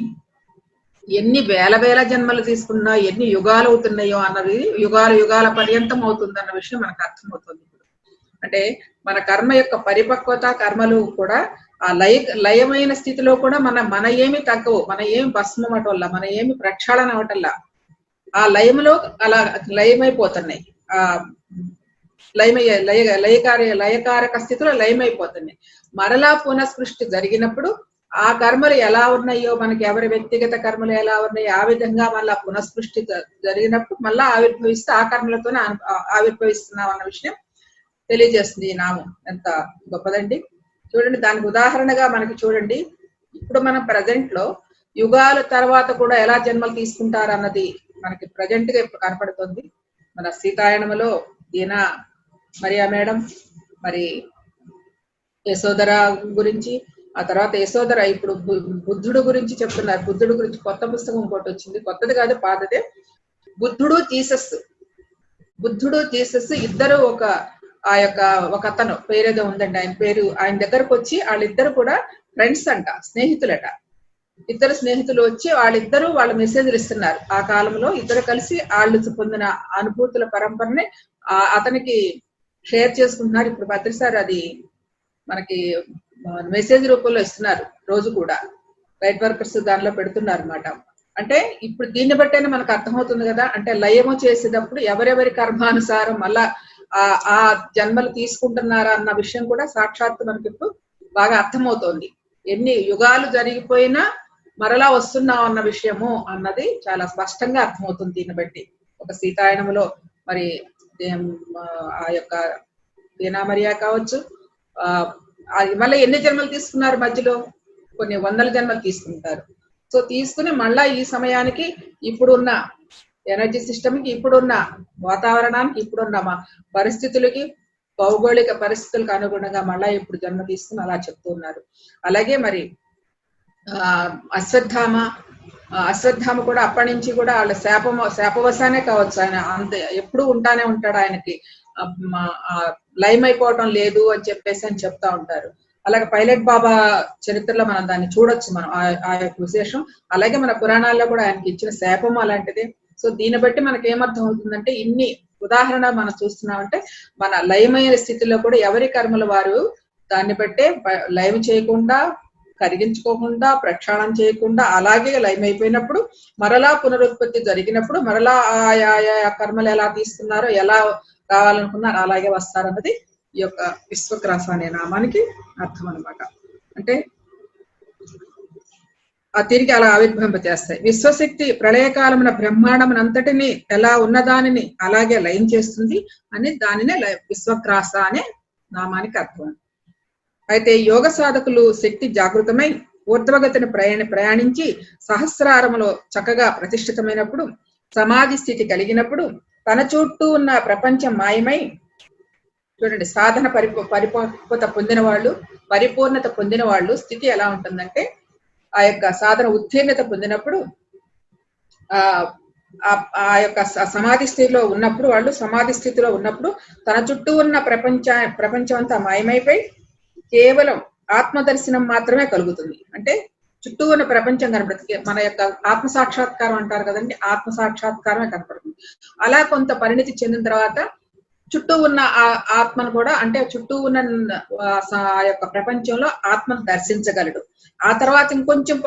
ఎన్ని వేల జన్మలు తీసుకున్నా ఎన్ని యుగాలు అవుతున్నాయో అన్నది యుగాల పర్యంతం అవుతుంది అన్న విషయం మనకు అర్థమవుతుంది. అంటే మన కర్మ యొక్క పరిపక్వత, కర్మలు కూడా ఆ లయమైన స్థితిలో కూడా మన ఏమి తగ్గవు, మన ఏమి భస్మం అవటల్లా, మన ఏమి ప్రక్షాళన అవటల్లా ఆ లయములో అలా లయమైపోతున్నాయి. ఆ లయకారక స్థితిలో లయమైపోతున్నాయి. మరలా పునఃస్పృష్టి జరిగినప్పుడు ఆ కర్మలు ఎలా ఉన్నాయో, మనకి ఎవరి వ్యక్తిగత కర్మలు ఎలా ఉన్నాయో ఆ విధంగా మళ్ళా పునఃస్పృష్టి జరిగినప్పుడు మళ్ళా ఆవిర్భవిస్తే ఆ కర్మలతోనే ఆవిర్భవిస్తున్నాం అన్న విషయం తెలియజేస్తుంది ఈ నామం. ఎంత గొప్పదండి చూడండి. దానికి ఉదాహరణగా మనకి చూడండి, ఇప్పుడు మనం ప్రజెంట్ లో యుగాల తర్వాత కూడా ఎలా జన్మలు తీసుకుంటారు అన్నది మనకి ప్రజెంట్ గా ఇప్పుడు కనపడుతుంది. మన సీతాయనములో దీనా మరియా మేడం, మరి యశోధర గురించి, ఆ తర్వాత యశోధర ఇప్పుడు బుద్ధుడు గురించి చెప్తున్నారు. బుద్ధుడు గురించి కొత్త పుస్తకం ఇంకోటి వచ్చింది, కొత్తది కాదు పాతదే. బుద్ధుడు జీసస్ ఇద్దరు ఒక అతను పేరేదో ఉందండి, ఆయన దగ్గరకు వచ్చి వాళ్ళిద్దరు కూడా ఫ్రెండ్స్ అంట, స్నేహితులట. ఇద్దరు స్నేహితులు వచ్చి వాళ్ళ మెసేజ్లు ఇస్తున్నారు. ఆ కాలంలో ఇద్దరు కలిసి వాళ్ళు పొందిన అనుభూతుల పరంపరని అతనికి షేర్ చేసుకుంటున్నారు. ఇప్పుడు భద్రసారి అది మనకి మెసేజ్ రూపంలో ఇస్తున్నారు, రోజు కూడా రైట్ వర్కర్స్ దానిలో పెడుతున్నారు అనమాట. అంటే ఇప్పుడు దీన్ని బట్టేనే మనకు అర్థమవుతుంది కదా, అంటే లయము చేసేటప్పుడు ఎవరెవరి కర్మానుసారం మళ్ళా ఆ జన్మలు తీసుకుంటున్నారా అన్న విషయం కూడా సాక్షాత్తు మనకి ఇప్పుడు బాగా అర్థమవుతోంది. ఎన్ని యుగాలు జరిగిపోయినా మరలా వస్తున్నాం అన్న విషయము అన్నది చాలా స్పష్టంగా అర్థమవుతుంది దీన్ని బట్టి. ఒక సీతాయనములో మరి ఆ యొక్క దీనామరియా కావచ్చు, మళ్ళీ ఎన్ని జన్మలు తీసుకున్నారు మధ్యలో, కొన్ని వందల జన్మలు తీసుకుంటారు. సో తీసుకుని మళ్ళా ఈ సమయానికి ఇప్పుడున్న ఎనర్జీ సిస్టమ్ కి, ఇప్పుడున్న వాతావరణానికి, ఇప్పుడున్న పరిస్థితులకి, భౌగోళిక పరిస్థితులకు అనుగుణంగా మళ్ళా ఇప్పుడు జన్మ తీసుకుని అలా చెప్తూ ఉన్నారు. అలాగే మరి అశ్వత్థామ కూడా అప్పటి నుంచి కూడా వాళ్ళ శాపవశానే కావచ్చు, ఆయన అంతే ఎప్పుడు ఉంటానే ఉంటాడు, ఆయనకి లైమ్ అయిపోవటం లేదు అని చెప్తా ఉంటారు. అలాగే పైలట్ బాబా చరిత్రలో మనం దాన్ని చూడొచ్చు, మనం ఆ యొక్క విశేషం. అలాగే మన పురాణాల్లో కూడా ఆయనకి ఇచ్చిన శాపం అలాంటిది. సో దీన్ని బట్టి మనకి ఏమర్థం అవుతుందంటే, ఇన్ని ఉదాహరణ మనం చూస్తున్నామంటే మన లయమైన స్థితిలో కూడా ఎవరి కర్మలు వారు దాన్ని బట్టే లయం చేయకుండా, కరిగించుకోకుండా, ప్రక్షాళన చేయకుండా అలాగే లయమైపోయినప్పుడు మరలా పునరుత్పత్తి జరిగినప్పుడు మరలా ఆయా కర్మలు ఎలా తీసుకున్నారో, ఎలా రావాలనుకున్నారో అలాగే వస్తారన్నది ఈ యొక్క విశ్వక్రాస అనే నామానికి అర్థం అనమాట. అంటే తిరిగి అలా ఆవిర్భవింప చేస్తాయి. విశ్వశక్తి ప్రళయకాలమున బ్రహ్మాండమునంతటిని ఎలా ఉన్నదానిని అలాగే లయం చేస్తుంది అని దానినే విశ్వక్రాస అనే నామానికి అర్థం. అయితే యోగ సాధకులు శక్తి జాగృతమై ఊర్ధ్వగతిని ప్రయాణించి సహస్రారములో చక్కగా ప్రతిష్ఠితమైనప్పుడు, సమాధి స్థితి కలిగినప్పుడు తన చుట్టూ ఉన్న ప్రపంచం మాయమై, చూడండి సాధన పరిపక్వత పరిపూర్ణత పొందిన వాళ్ళు స్థితి ఎలా ఉంటుందంటే, ఆ యొక్క సాధన ఉత్తీర్ణత పొందినప్పుడు ఆ యొక్క సమాధి స్థితిలో ఉన్నప్పుడు, వాళ్ళు సమాధి స్థితిలో ఉన్నప్పుడు తన చుట్టూ ఉన్న ప్రపంచం అంతా మాయమైపోయి కేవలం ఆత్మదర్శనం మాత్రమే కలుగుతుంది. అంటే చుట్టూ ఉన్న ప్రపంచం కనపడుతుంది, మన యొక్క ఆత్మ సాక్షాత్కారం అంటారు కదండి, ఆత్మ సాక్షాత్కారమే కనపడుతుంది. అలా కొంత పరిణితి చెందిన తర్వాత చుట్టూ ఉన్న ఆ ఆత్మను కూడా, అంటే చుట్టూ ఉన్న ఆ యొక్క ప్రపంచంలో ఆత్మను దర్శించగలడు. ఆ తర్వాత ఇంకొంచెం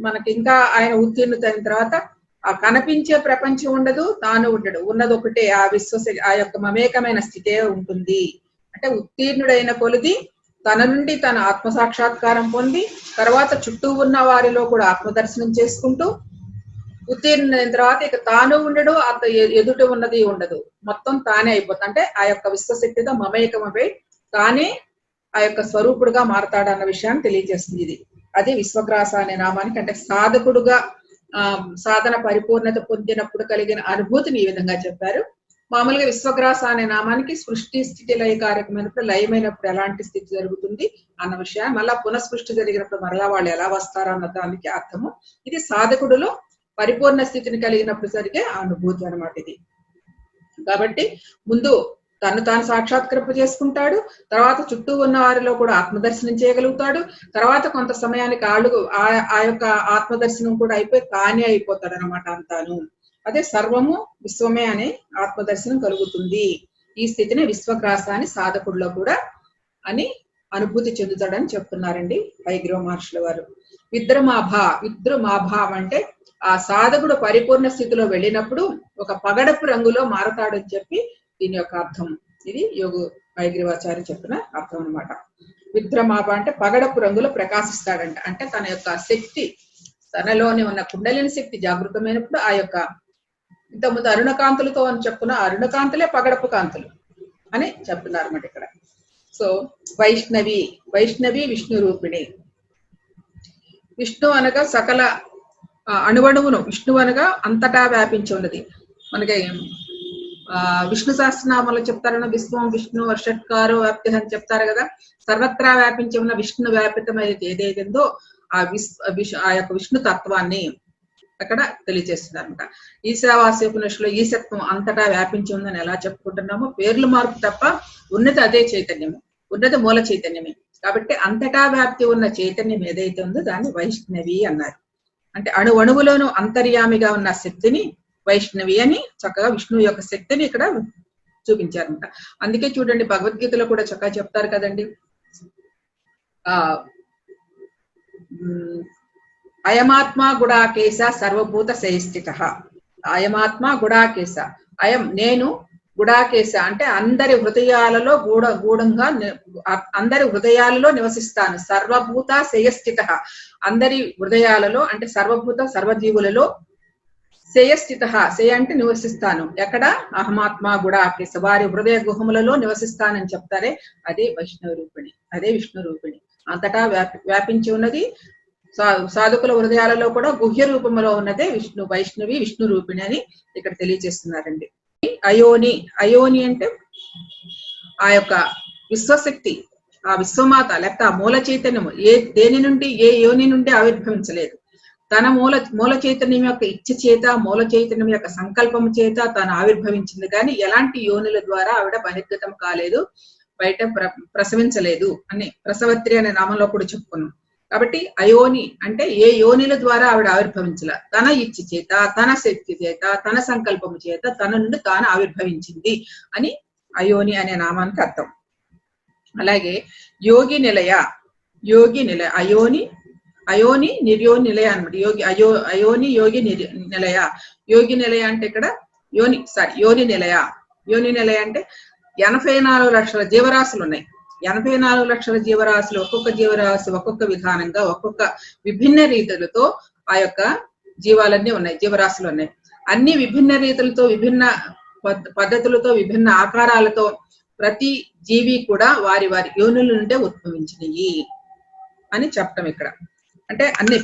మనకి ఇంకా ఆయన ఉత్తీర్ణత అయిన తర్వాత ఆ కనిపించే ప్రపంచం ఉండదు, తాను ఉండడు, ఉన్నది ఒకటే ఆ యొక్క మమేకమైన స్థితే ఉంటుంది. అంటే ఉత్తీర్ణుడైన కొలది తన నుండి తన ఆత్మ సాక్షాత్కారం పొంది తర్వాత చుట్టూ ఉన్న వారిలో కూడా ఆత్మదర్శనం చేసుకుంటూ ఉత్తీర్ణమైన తర్వాత ఇక తాను ఉండడు, ఎదుట ఉన్నది ఉండదు, మొత్తం తానే అయిపోతుంది. అంటే ఆ యొక్క విశ్వశక్తితో మమేకమపై తానే ఆ యొక్క స్వరూపుడుగా మారతాడన్న విషయాన్ని తెలియజేస్తుంది ఇది. అది విశ్వగ్రాస అనే నామానికి. అంటే సాధకుడుగా సాధన పరిపూర్ణత పొందినప్పుడు కలిగిన అనుభూతిని ఈ విధంగా చెప్పారు. మామూలుగా విశ్వగ్రాస అనే నామానికి సృష్టి స్థితి లయకారకమైనప్పుడు లయమైనప్పుడు ఎలాంటి స్థితి జరుగుతుంది అన్న విషయాన్ని, మళ్ళా పునఃసృష్టి జరిగినప్పుడు మరలా వాళ్ళు ఎలా వస్తారో అన్న దానికి అర్థము. ఇది సాధకుడులో పరిపూర్ణ స్థితిని కలిగినప్పుడు జరిగే అనుభూతి అన్నమాట ఇది. కాబట్టి ముందు తను తాను సాక్షాత్కరింప చేసుకుంటాడు, తర్వాత చుట్టూ ఉన్న వారిలో కూడా ఆత్మదర్శనం చేయగలుగుతాడు, తర్వాత కొంత సమయానికి ఆ యొక్క ఆత్మదర్శనం కూడా అయిపోయి తానే అయిపోతాడు అనమాట అంతాను. అదే సర్వము విశ్వమే అనే ఆత్మదర్శనం కలుగుతుంది. ఈ స్థితిని విశ్వగ్రాస అని సాధకుడిలో కూడా అని అనుభూతి చెందుతాడని చెప్తున్నారండి హయగ్రీవ మహర్షుల వారు. విద్రుమాభావం అంటే ఆ సాధకుడు పరిపూర్ణ స్థితిలో వెళ్ళినప్పుడు ఒక పగడపు రంగులో మారతాడని చెప్పి దీని యొక్క అర్థం. ఇది యోగు హయగ్రీవాచార్య చెప్పిన అర్థం అనమాట. విద్రమాభ అంటే పగడపు రంగులో ప్రకాశిస్తాడంట. అంటే తన యొక్క శక్తి, తనలోని ఉన్న కుండలిని శక్తి జాగృతమైనప్పుడు ఆ యొక్క ఇంతకుముందు అరుణకాంతులతో అని చెప్పుకున్న అరుణకాంతులే పగడపు కాంతులు అని చెప్తున్నారు అన్నమాట ఇక్కడ. సో వైష్ణవి విష్ణు రూపిణి. విష్ణు అనగా సకల అణువణువును, విష్ణువు అనగా అంతటా వ్యాపించి ఉన్నది. మనకి విష్ణు సహస్రనామాలు చెప్తారన్న విశ్వం విష్ణు వర్షట్కారో వ్యాప్తి అని చెప్తారు కదా. సర్వత్రా వ్యాపించి ఉన్న విష్ణు వ్యాపితమైనది ఏదైతుందో ఆ యొక్క విష్ణు తత్వాన్ని అక్కడ తెలియజేస్తున్నారు అనమాట. ఈశావాస్యోపనిషత్తులో ఈశత్వం అంతటా వ్యాపించి ఉందని ఎలా చెప్పుకుంటున్నామో, పేర్లు మార్పు తప్ప ఉన్నది అదే చైతన్యము, ఉన్నది మూల చైతన్యమే. కాబట్టి అంతటా వ్యాప్తి ఉన్న చైతన్యం ఏదైతే ఉందో దాన్ని వైష్ణవి అన్నారు. అంటే అణువులోనూ అంతర్యామిగా ఉన్న శక్తిని వైష్ణవి అని చక్కగా విష్ణువు యొక్క శక్తిని ఇక్కడ చూపించారంట. అందుకే చూడండి భగవద్గీతలో కూడా చక్కగా చెప్తారు కదండి, అయమాత్మ గుడాకేశ సర్వభూత శయస్థిత. అయమాత్మ గుడాకేశ, అయం నేను, గుడాకేశ అంటే అందరి హృదయాలలో గూఢంగా అందరి హృదయాలలో నివసిస్తాను. సర్వభూత శయస్థిత, అందరి హృదయాలలో అంటే సర్వభూత సర్వజీవులలో శయస్థిత, శయ అంటే నివసిస్తాను. ఎక్కడ? అహమాత్మ గుడాకేశ, వారి హృదయ గుహములలో నివసిస్తానని చెప్తారే అదే వైష్ణవ రూపిణి, అదే విష్ణు రూపిణి. అంతటా వ్యాపించి ఉన్నది. సాధకుల హృదయాలలో కూడా గుహ్య రూపంలో ఉన్నదే వైష్ణవి విష్ణు రూపిణి అని ఇక్కడ తెలియజేస్తున్నారండి. అయోని అంటే ఆ యొక్క విశ్వశక్తి, ఆ విశ్వమాత లేక ఆ మూల చైతన్యము దేని నుండి ఏ యోని నుండి ఆవిర్భవించలేదు. తన మూల చైతన్యం యొక్క ఇచ్చ చేత, మూల చైతన్యం యొక్క సంకల్పము చేత తను ఆవిర్భవించింది. కానీ ఎలాంటి యోనుల ద్వారా ఆవిడ బహిర్గతం కాలేదు, బయట ప్రసవించలేదు అని ప్రసవత్రి అనే నామంలో కూడా చెప్పుకున్నాం. కాబట్టి అయోని అంటే ఏ యోనిల ద్వారా ఆవిడ ఆవిర్భవించల, తన ఇచ్ఛ చేత, తన శక్తి చేత, తన సంకల్పము చేత తన నుండి తాను ఆవిర్భవించింది అని అయోని అనే నామానికి అర్థం. అలాగే యోగి నిలయ, అయోని నిర్యోని నిలయ అనమాట. అయోని యోగి నిలయ. యోగి నిలయ అంటే ఇక్కడ యోని నిలయ అంటే 84 లక్షల జీవరాశులు ఉన్నాయి. 84 లక్షల జీవరాశులు, ఒక్కొక్క జీవరాశి ఒక్కొక్క విధానంగా ఒక్కొక్క విభిన్న రీతులతో ఆ యొక్క జీవాలన్నీ ఉన్నాయి, జీవరాశులు ఉన్నాయి. అన్ని విభిన్న రీతులతో, విభిన్న పద్ధతులతో, విభిన్న ఆకారాలతో ప్రతి జీవి కూడా వారి యోనుల నుండే ఉద్భవించినవి అని చెప్పటం ఇక్కడ. అంటే అన్ని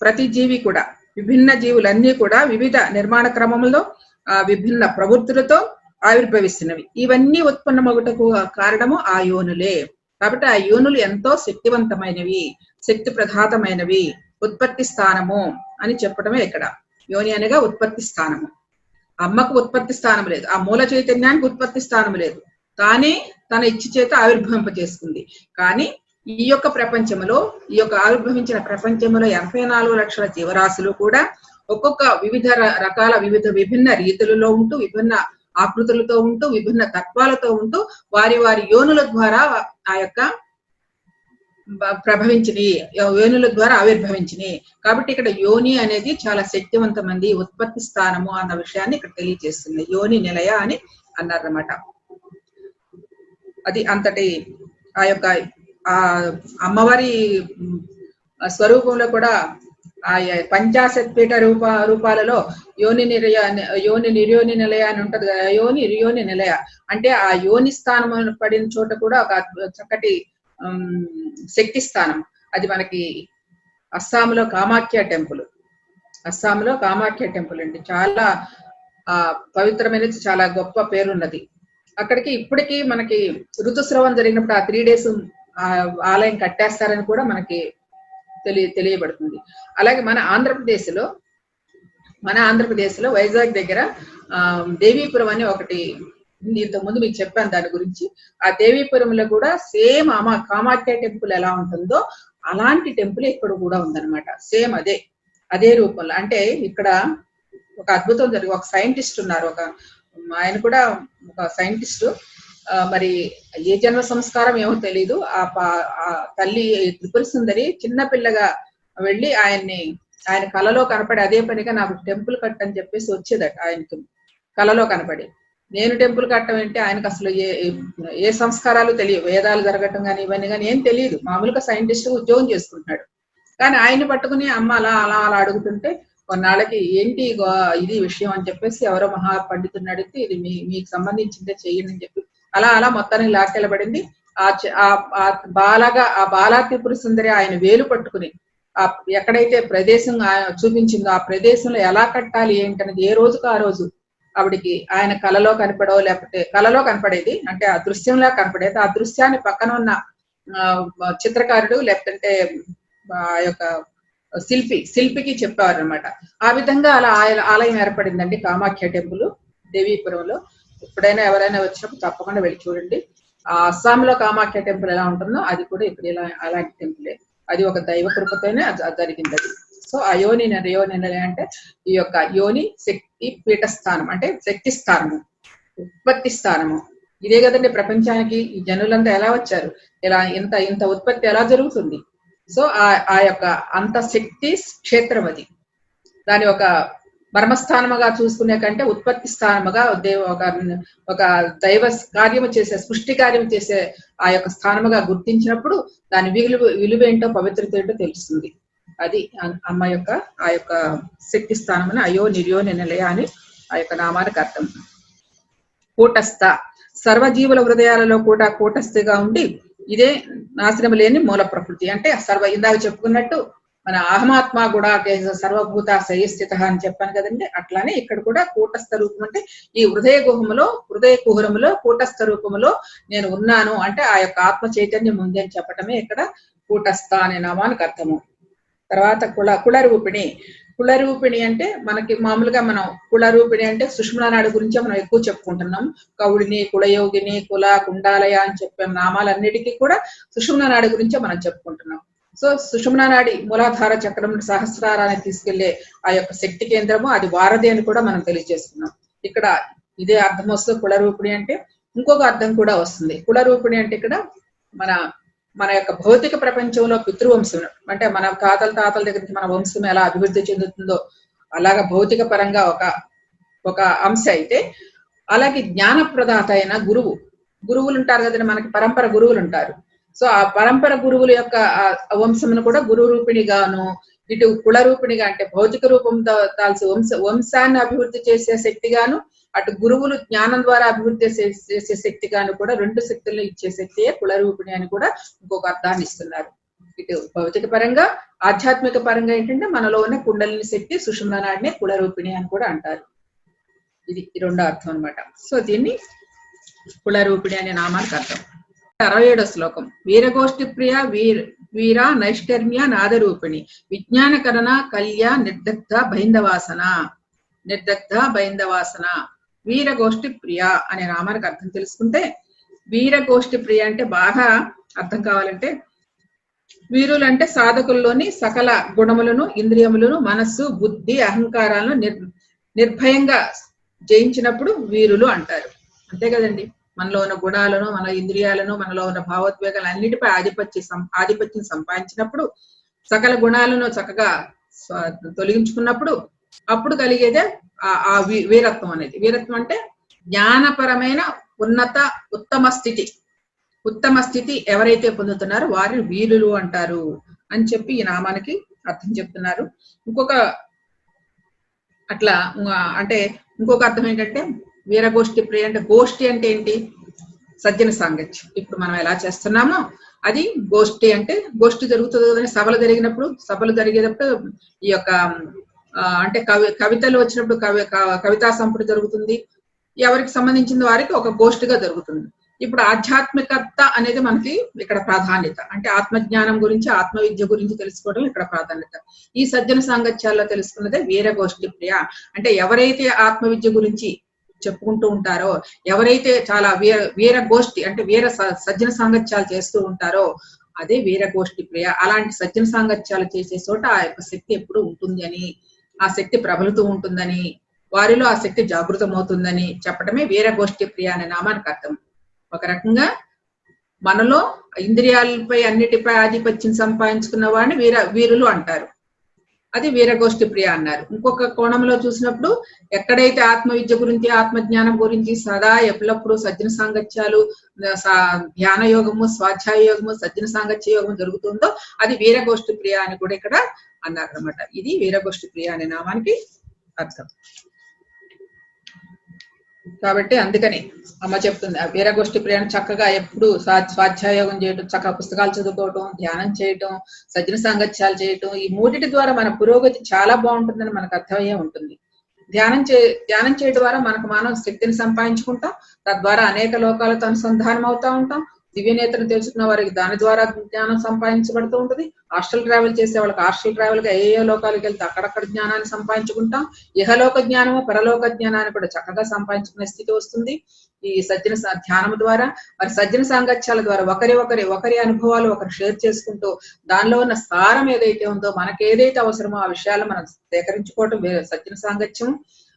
ప్రతి జీవి కూడా, విభిన్న జీవులన్నీ కూడా వివిధ నిర్మాణ క్రమంలో విభిన్న ప్రవృత్తులతో ఆవిర్భవిస్తున్నవి. ఇవన్నీ ఉత్పన్నమగుటకు కారణము ఆ యోనులే. కాబట్టి ఆ యోనులు ఎంతో శక్తివంతమైనవి, శక్తి ప్రధాతమైనవి, ఉత్పత్తి స్థానము అని చెప్పడమే ఇక్కడ. యోని అనగా ఉత్పత్తి స్థానము. అమ్మకు ఉత్పత్తి స్థానం లేదు, ఆ మూల చైతన్యానికి ఉత్పత్తి స్థానం లేదు, తానే తన ఇచ్ఛ చేత ఆవిర్భవింప చేసుకుంది. కానీ ఈ యొక్క ప్రపంచంలో, ఈ యొక్క ఆవిర్భవించిన ప్రపంచంలో 84 లక్షల జీవరాశులు కూడా ఒక్కొక్క వివిధ రకాల విభిన్న రీతులలో ఉంటూ, విభిన్న ఆకృతులతో ఉంటూ, విభిన్న తత్వాలతో ఉంటూ వారి యోనుల ద్వారా ఆ యొక్క యోనుల ద్వారా ఆవిర్భవించినాయి. కాబట్టి ఇక్కడ యోని అనేది చాలా శక్తివంతమైంది, ఉత్పత్తి స్థానము అన్న విషయాన్ని ఇక్కడ తెలియజేస్తుంది. యోని నిలయ అని అన్నారన్నమాట. అది అంతటి ఆ యొక్క ఆ అమ్మవారి స్వరూపంలో కూడా ఆ పంచాశత్పీఠ రూపాలలో యోని నిర్యోని నిలయ అని ఉంటది కదా. యోని నిలయ అంటే ఆ యోని స్థానం పడిన చోట కూడా ఒక చక్కటి శక్తి స్థానం. అది మనకి అస్సాంలో కామాఖ్య టెంపుల్ అండి. చాలా ఆ పవిత్రమైనది, చాలా గొప్ప పేరున్నది. అక్కడికి ఇప్పటికీ మనకి ఋతుస్రవం జరిగినప్పుడు ఆ 3 days ఆ ఆలయం కట్టేస్తారని కూడా మనకి తెలియబడుతుంది. అలాగే మన ఆంధ్రప్రదేశ్ లో వైజాగ్ దగ్గర దేవీపురం అని ఒకటి ఉంది. ఇంతకుముందు మీకు చెప్పాను దాని గురించి. ఆ దేవీపురంలో కూడా సేమ్ కామాఖ్య టెంపుల్ ఎలా ఉంటుందో అలాంటి టెంపుల్ ఇక్కడ కూడా ఉందన్నమాట. సేమ్ అదే రూపంలో. అంటే ఇక్కడ ఒక అద్భుతం జరిగి ఒక సైంటిస్ట్ ఉన్నారు, ఆయన కూడా ఒక సైంటిస్ట్. మరి ఏ జన్మ సంస్కారం ఏమో తెలీదు. ఆ తల్లి త్రిపుర సుందరి చిన్నపిల్లగా వెళ్ళి ఆయన కలలో కనపడి అదే పనిగా నాకు టెంపుల్ కట్టని చెప్పేసి వచ్చేదట. ఆయనకి కలలో కనపడి, నేను టెంపుల్ కట్టడం ఏంటి, ఆయనకు అసలు ఏ సంస్కారాలు తెలియదు, వేదాలు జరగటం కానీ ఇవన్నీ కానీ ఏం తెలియదు. మామూలుగా సైంటిస్ట్ ఉద్యోగం చేసుకుంటున్నాడు. కానీ ఆయన్ని పట్టుకుని అమ్మ అలా అలా అలా అడుగుతుంటే కొన్నాళ్ళకి ఏంటి ఇది విషయం అని చెప్పేసి ఎవరో మహా పండితుడిని అడిగితే ఇది మీకు సంబంధించిందే చెయ్యండి అని చెప్పి అలా అలా మొత్తానికి లాక్కెళ్ళబడింది. ఆ బాలా త్రిపుర సుందరి ఆయన వేలు పట్టుకుని ఎక్కడైతే ప్రదేశం చూపించిందో ఆ ప్రదేశంలో ఎలా కట్టాలి ఏంటనేది ఏ రోజుకు ఆ రోజు ఆవిడికి ఆయన కలలో కనపడో లేకపోతే కలలో కనపడేది, అంటే ఆ దృశ్యంలా కనపడేది. ఆ దృశ్యాన్ని పక్కన ఉన్న చిత్రకారుడు లేకపోతే ఆ యొక్క శిల్పికి చెప్పేవారు అనమాట. ఆ విధంగా అలా ఆలయం ఏర్పడిందండి కామాఖ్య టెంపుల్ దేవీపురంలో. ఎప్పుడైనా ఎవరైనా వచ్చినప్పుడు తప్పకుండా వెళ్ళి చూడండి. ఆ అస్సాంలో కామాఖ్య టెంపుల్ ఎలా ఉంటుందో అది కూడా ఇప్పుడు అలాంటి టెంపులే. అది ఒక దైవ కృపతోనే జరిగింది అది. సో యోని అంటే ఈ యొక్క యోని శక్తి పీఠస్థానం, అంటే శక్తి స్థానము, ఉత్పత్తి స్థానము. ఇదే కదండి ప్రపంచానికి ఈ జనులంతా ఎలా వచ్చారు, ఇలా ఇంత ఉత్పత్తి ఎలా జరుగుతుంది. సో ఆ యొక్క అంత శక్తి క్షేత్రం అది. దాని ఒక మర్మస్థానముగా చూసుకునే కంటే ఉత్పత్తి స్థానముగా ఒక దైవ కార్యము చేసే, సృష్టి కార్యం చేసే ఆ యొక్క స్థానముగా గుర్తించినప్పుడు దాని విలువ ఏంటో, పవిత్రత ఏంటో తెలుస్తుంది. అది అమ్మ యొక్క ఆ యొక్క శక్తి స్థానమున అయో నిర్యోని నిలయ అని ఆ యొక్క నామానికి అర్థం. కూటస్థ, సర్వజీవుల హృదయాలలో కూడా కూటస్థిగా ఉండి ఇదే నాశనం లేని మూల ప్రకృతి. అంటే ఇందాక చెప్పుకున్నట్టు మన అహమాత్మ కూడా సర్వభూత శయస్థిత అని చెప్పాను కదండి. అట్లానే ఇక్కడ కూడా కూటస్థ రూపం అంటే ఈ హృదయ కుహరములో కూటస్థ రూపములో నేను ఉన్నాను అంటే ఆ యొక్క ఆత్మ చైతన్యం ఉంది అని చెప్పటమే ఇక్కడ కూటస్థ అనే నామానికి అర్థము. తర్వాత కుళరూపిణి అంటే మనకి మామూలుగా మనం కుళరూపిణి అంటే సుషుమ్నా నాడి గురించే మనం ఎక్కువ చెప్పుకుంటున్నాం. కౌడిని, కుళయోగిని, కుండాలయ అని చెప్పే నామాలన్నిటికీ కూడా సుషుమ్నా నాడి గురించే మనం చెప్పుకుంటున్నాం. సో సుషుమ్నా నాడి మూలాధార చక్రం సహస్రారాన్ని తీసుకెళ్లే ఆ యొక్క శక్తి కేంద్రము, అది వారధి అని కూడా మనం తెలియజేస్తున్నాం. ఇక్కడ ఇదే అర్థం వస్తుంది. కుళరూపిణి అంటే ఇంకొక అర్థం కూడా వస్తుంది. కుళరూపిణి అంటే ఇక్కడ మన యొక్క భౌతిక ప్రపంచంలో పితృవంశం, అంటే మన తాతల దగ్గర నుంచి మన వంశం ఎలా అభివృద్ధి చెందుతుందో అలాగా భౌతిక పరంగా ఒక అంశ అయితే, అలాగే జ్ఞానప్రదాత అయిన గురువులు ఉంటారు కదండి, మనకి పరంపర గురువులు ఉంటారు. సో ఆ పరంపర గురువుల యొక్క వంశమును కూడా గురు రూపిణిగాను, ఇటు కుళరూపిణిగా అంటే భౌతిక రూపంతో దాల్సి వంశాన్ని అభివృద్ధి చేసే శక్తిగాను, అటు గురువులు జ్ఞానం ద్వారా అభివృద్ధి చేసే శక్తిగాను కూడా రెండు శక్తులను ఇచ్చే శక్తియే కుళరూపిణి అని కూడా ఇంకొక అర్థాన్ని ఇస్తున్నారు. ఇటు భౌతిక పరంగా, ఆధ్యాత్మిక పరంగా ఏంటంటే మనలో ఉన్న కుండలిని శక్తి సుషుమ్నా నాడిని కుళరూపిణి అని కూడా అంటారు. ఇది రెండో అర్థం అనమాట. సో దీన్ని కుళరూపిణి అనే నామానికి అర్థం. 67వ శ్లోకం. వీరగోష్ఠి ప్రియ వీర నైష్కర్మ్య నాదరూపిణి విజ్ఞానకరణ కల్య నిర్దగ్ధ బైందవాసన. వీరగోష్ఠి ప్రియ అనే నామానికి అర్థం తెలుసుకుంటే, వీరగోష్ఠి ప్రియ అంటే బాగా అర్థం కావాలంటే, వీరులు అంటే సాధకుల్లోని సకల గుణములను, ఇంద్రియములను, మనస్సు, బుద్ధి, అహంకారాలను నిర్భయంగా జయించినప్పుడు వీరులు అంటారు. అంతే కదండి. మనలో ఉన్న గుణాలను, మన ఇంద్రియాలను, మనలో ఉన్న భావోద్వేగాలు అన్నిటిపై ఆధిపత్యం సంపాదించినప్పుడు, సకల గుణాలను చక్కగా తొలగించుకున్నప్పుడు అప్పుడు కలిగేదే ఆ వీరత్వం అనేది. వీరత్వం అంటే జ్ఞానపరమైన ఉత్తమ స్థితి ఎవరైతే పొందుతున్నారో వారిని వీరులు అంటారు అని చెప్పి ఈ నామానికి అర్థం చెప్తున్నారు. ఇంకొక అర్థం ఏంటంటే, వీరగోష్ఠి ప్రియ అంటే, గోష్ఠి అంటే ఏంటి? సజ్జన సాంగత్యం. ఇప్పుడు మనం ఎలా చేస్తున్నామో అది గోష్ఠి అంటే, గోష్ఠి జరుగుతుంది కదండి. సభలు జరిగేటప్పుడు ఈ యొక్క అంటే కవితలు వచ్చినప్పుడు కవితా సంపుటి జరుగుతుంది. ఎవరికి సంబంధించిన వారికి ఒక గోష్ఠిగా జరుగుతుంది. ఇప్పుడు ఆధ్యాత్మికత అనేది మనకి ఇక్కడ ప్రాధాన్యత. అంటే ఆత్మజ్ఞానం గురించి, ఆత్మ విద్య గురించి తెలుసుకోవడం ఇక్కడ ప్రాధాన్యత. ఈ సజ్జన సాంగత్యాల్లో తెలుసుకున్నదే వీరగోష్ఠి ప్రియ. అంటే ఎవరైతే ఆత్మ విద్య గురించి చెప్పుకుంటూ ఉంటారో, ఎవరైతే చాలా వీర గోష్ఠి అంటే సజ్జన సాంగత్యాలు చేస్తూ ఉంటారో అదే వీరగోష్ఠి ప్రియ. అలాంటి సజ్జన సాంగత్యాలు చేసే చోట ఆ యొక్క శక్తి ఎప్పుడు ఉంటుంది అని, ఆ శక్తి ప్రబలుతూ ఉంటుందని, వారిలో ఆ శక్తి జాగృతమవుతుందని చెప్పడమే వీరగోష్ఠి ప్రియ అనే నామానికి అర్థం. ఒక రకంగా మనలో ఇంద్రియాలపై అన్నిటిపై ఆధిపత్యం సంపాదించుకున్న వాడిని వీరులు అంటారు. అది వీరగోష్ఠి ప్రియ అన్నారు. ఇంకొక కోణంలో చూసినప్పుడు ఎక్కడైతే ఆత్మ విద్య గురించి, ఆత్మజ్ఞానం గురించి సదా ఎప్పుడప్పుడు సజ్జన సాంగత్యాలు, ధ్యాన యోగము, స్వాధ్యాయ యోగము, సజ్జన సాంగత్య యోగము జరుగుతుందో అది వీరగోష్ఠి ప్రియ అని కూడా ఇక్కడ అన్నారు అనమాట. ఇది వీరగోష్ఠి ప్రియ అనే నామానికి అర్థం. కాబట్టి అందుకని అమ్మ చెప్తుంది ఆ వీరగోష్ఠి ప్రియాన్ని చక్కగా ఎప్పుడు స్వాధ్యాయోగం చేయటం, చక్కగా పుస్తకాలు చదువుకోవటం, ధ్యానం చేయటం, సజ్జన సాంగత్యాలు చేయటం, ఈ మూడిటి ద్వారా మన పురోగతి చాలా బాగుంటుందని మనకు అర్థమయ్యే ఉంటుంది. ధ్యానం చేయడం ద్వారా మనం శక్తిని సంపాదించుకుంటాం. తద్వారా అనేక లోకాలతో అనుసంధానం అవుతా ఉంటాం. దివ్యనేత్రం తెలుసుకున్న వారికి దాని ద్వారా జ్ఞానం సంపాదించబడుతూ ఉంటుంది. హాస్టల్ ట్రావెల్ చేసే వాళ్ళకి హాస్టల్ ట్రావెల్ గా ఏ లోకాలకు వెళ్తే అక్కడక్కడ జ్ఞానాన్ని సంపాదించుకుంటాం. ఇహలోక జ్ఞానము, పరలోక జ్ఞానాన్ని కూడా చక్కగా సంపాదించుకునే స్థితి వస్తుంది ఈ సజ్జన ధ్యానం ద్వారా. మరి సజ్జన సాంగత్యాల ద్వారా ఒకరి అనుభవాలు ఒకరు షేర్ చేసుకుంటూ దానిలో ఉన్న సారం ఏదైతే ఉందో, మనకి ఏదైతే అవసరమో ఆ విషయాలు మనం సేకరించుకోవటం సజ్జన సాంగత్యం.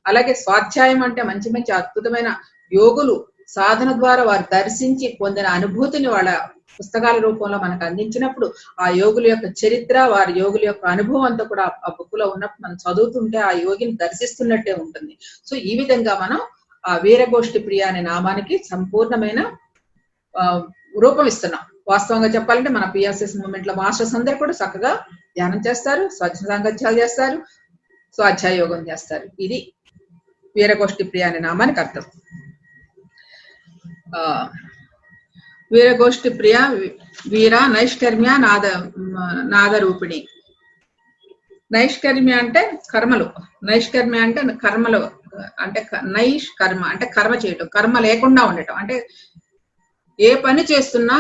అలాగే స్వాధ్యాయం అంటే మంచి మంచి అద్భుతమైన యోగులు సాధన ద్వారా వారు దర్శించి పొందిన అనుభూతిని వాళ్ళ పుస్తకాల రూపంలో మనకు అందించినప్పుడు ఆ యోగుల యొక్క చరిత్ర, వారి యోగుల యొక్క అనుభవం అంతా కూడా ఆ బుక్ లో ఉన్నప్పుడు మనం చదువుతుంటే ఆ యోగిని దర్శిస్తున్నట్టే ఉంటుంది. సో ఈ విధంగా మనం ఆ వీరగోష్ఠి ప్రియ అనే నామానికి సంపూర్ణమైన రూపం ఇస్తున్నాం. వాస్తవంగా చెప్పాలంటే మన పిఎస్ఎస్ మూవ్మెంట్ లో మాస్టర్స్ అందరూ కూడా చక్కగా ధ్యానం చేస్తారు, స్వచ్ఛ సాంగత్యాలు చేస్తారు, స్వాధ్యాయ యోగం చేస్తారు. ఇది వీరగోష్ఠి ప్రియ అనే నామానికి అర్థం. వీరగోష్ఠి ప్రియ వీర నైష్కర్మ్య నాదరూపిణి. నైష్కర్మ్య అంటే కర్మలు, నైష్కర్మ్య అంటే కర్మలు, అంటే నైష్ కర్మ అంటే కర్మ చేయటం, కర్మ లేకుండా ఉండటం. అంటే ఏ పని చేస్తున్నా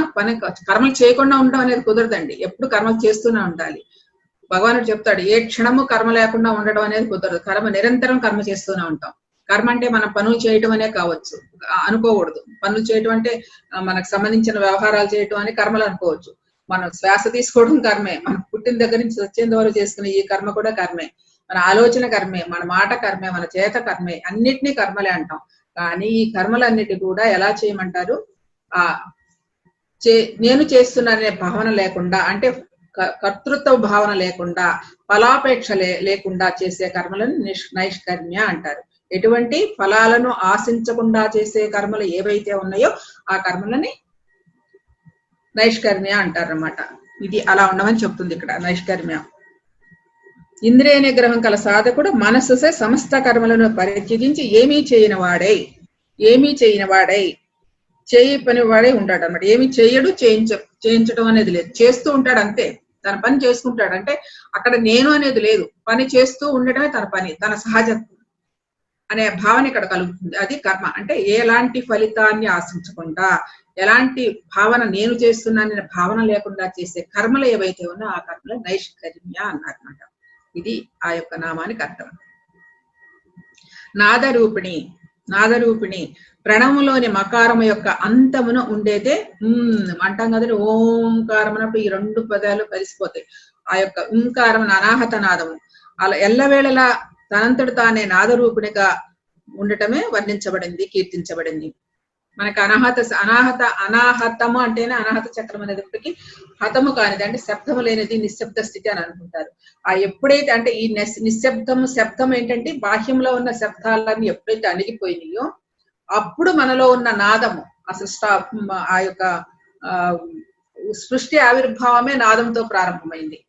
కర్మలు చేయకుండా ఉండడం అనేది కుదరదండి. ఎప్పుడు కర్మలు చేస్తూనే ఉండాలి. భగవానుడు చెప్తాడు ఏ క్షణము కర్మ లేకుండా ఉండడం అనేది కుదరదు. నిరంతరం కర్మ చేస్తూనే ఉంటాం. కర్మ అంటే మనం పనులు చేయటం అనే కావచ్చు, అనుకోకూడదు. పనులు చేయటం అంటే మనకు సంబంధించిన వ్యవహారాలు చేయటం అని కర్మలు అనుకోవచ్చు. మనం శ్వాస తీసుకోవడం కర్మే, మనం పుట్టిన దగ్గర నుంచి వచ్చేంత వరకు చేసుకునే ఈ కర్మ కూడా కర్మే, మన ఆలోచన కర్మే, మన మాట కర్మే, మన చేత కర్మే, అన్నిటినీ కర్మలే అంటాం. కానీ ఈ కర్మలన్నిటి కూడా ఎలా చేయమంటారు, నేను చేస్తున్నాననే భావన లేకుండా, అంటే కర్తృత్వ భావన లేకుండా, ఫలాపేక్ష లేకుండా చేసే కర్మలను నైష్కర్మ్య అంటారు. ఎటువంటి ఫలాలను ఆశించకుండా చేసే కర్మలు ఏవైతే ఉన్నాయో ఆ కర్మలని నైష్కర్మ్య అంటారన్నమాట. ఇది అలా ఉండమని చెప్తుంది ఇక్కడ నైష్కర్మ్య. ఇంద్రియ నిగ్రహం కల సాధకుడు మనస్సుసే సమస్త కర్మలను పరిత్యజించి ఏమీ చేయని వాడై చేయి పని వాడే ఉంటాడు అన్నమాట. ఏమి చేయడు, చేయించడం అనేది లేదు, చేస్తూ ఉంటాడు అంతే. తన పని చేసుకుంటాడు. అంటే అక్కడ నేను అనేది లేదు, పని చేస్తూ ఉండటమే తన పని, తన సహజత్వం అనే భావన ఇక్కడ కలుగుతుంది. అది కర్మ. అంటే ఎలాంటి ఫలితాన్ని ఆశించకుండా, ఎలాంటి భావన నేను చేస్తున్నాననే భావన లేకుండా చేసే కర్మలు ఏవైతే ఉన్నాయో ఆ కర్మలు నైష్కర్మ్య అన్నారన్నమాట. ఇది ఆ యొక్క నామానికి అర్థం. నాదరూపిణి ప్రణవములోని మకారము యొక్క అంతమును ఉండేదే అంటాం కదండి. ఓంకారం అన్నప్పుడు ఈ రెండు పదాలు కలిసిపోతాయి. ఆ యొక్క ఓంకారం అనాహత నాదము అలా ఎల్లవేళలా తనంతటి తానే నాదరూపిణిగా ఉండటమే వర్ణించబడింది, కీర్తించబడింది. మనకి అనాహతము అంటేనే అనాహత చక్రం అనేటప్పటికీ హతము కానిది, అంటే శబ్దము లేనిది నిశ్శబ్ద స్థితి అని అనుకుంటారు. ఆ ఎప్పుడైతే అంటే ఈ శబ్దం ఏంటంటే బాహ్యంలో ఉన్న శబ్దాలన్నీ ఎప్పుడైతే అణిగిపోయినాయో అప్పుడు మనలో ఉన్న నాదము అసలు ఆ యొక్క సృష్టి ఆవిర్భావమే నాదంతో ప్రారంభమైంది.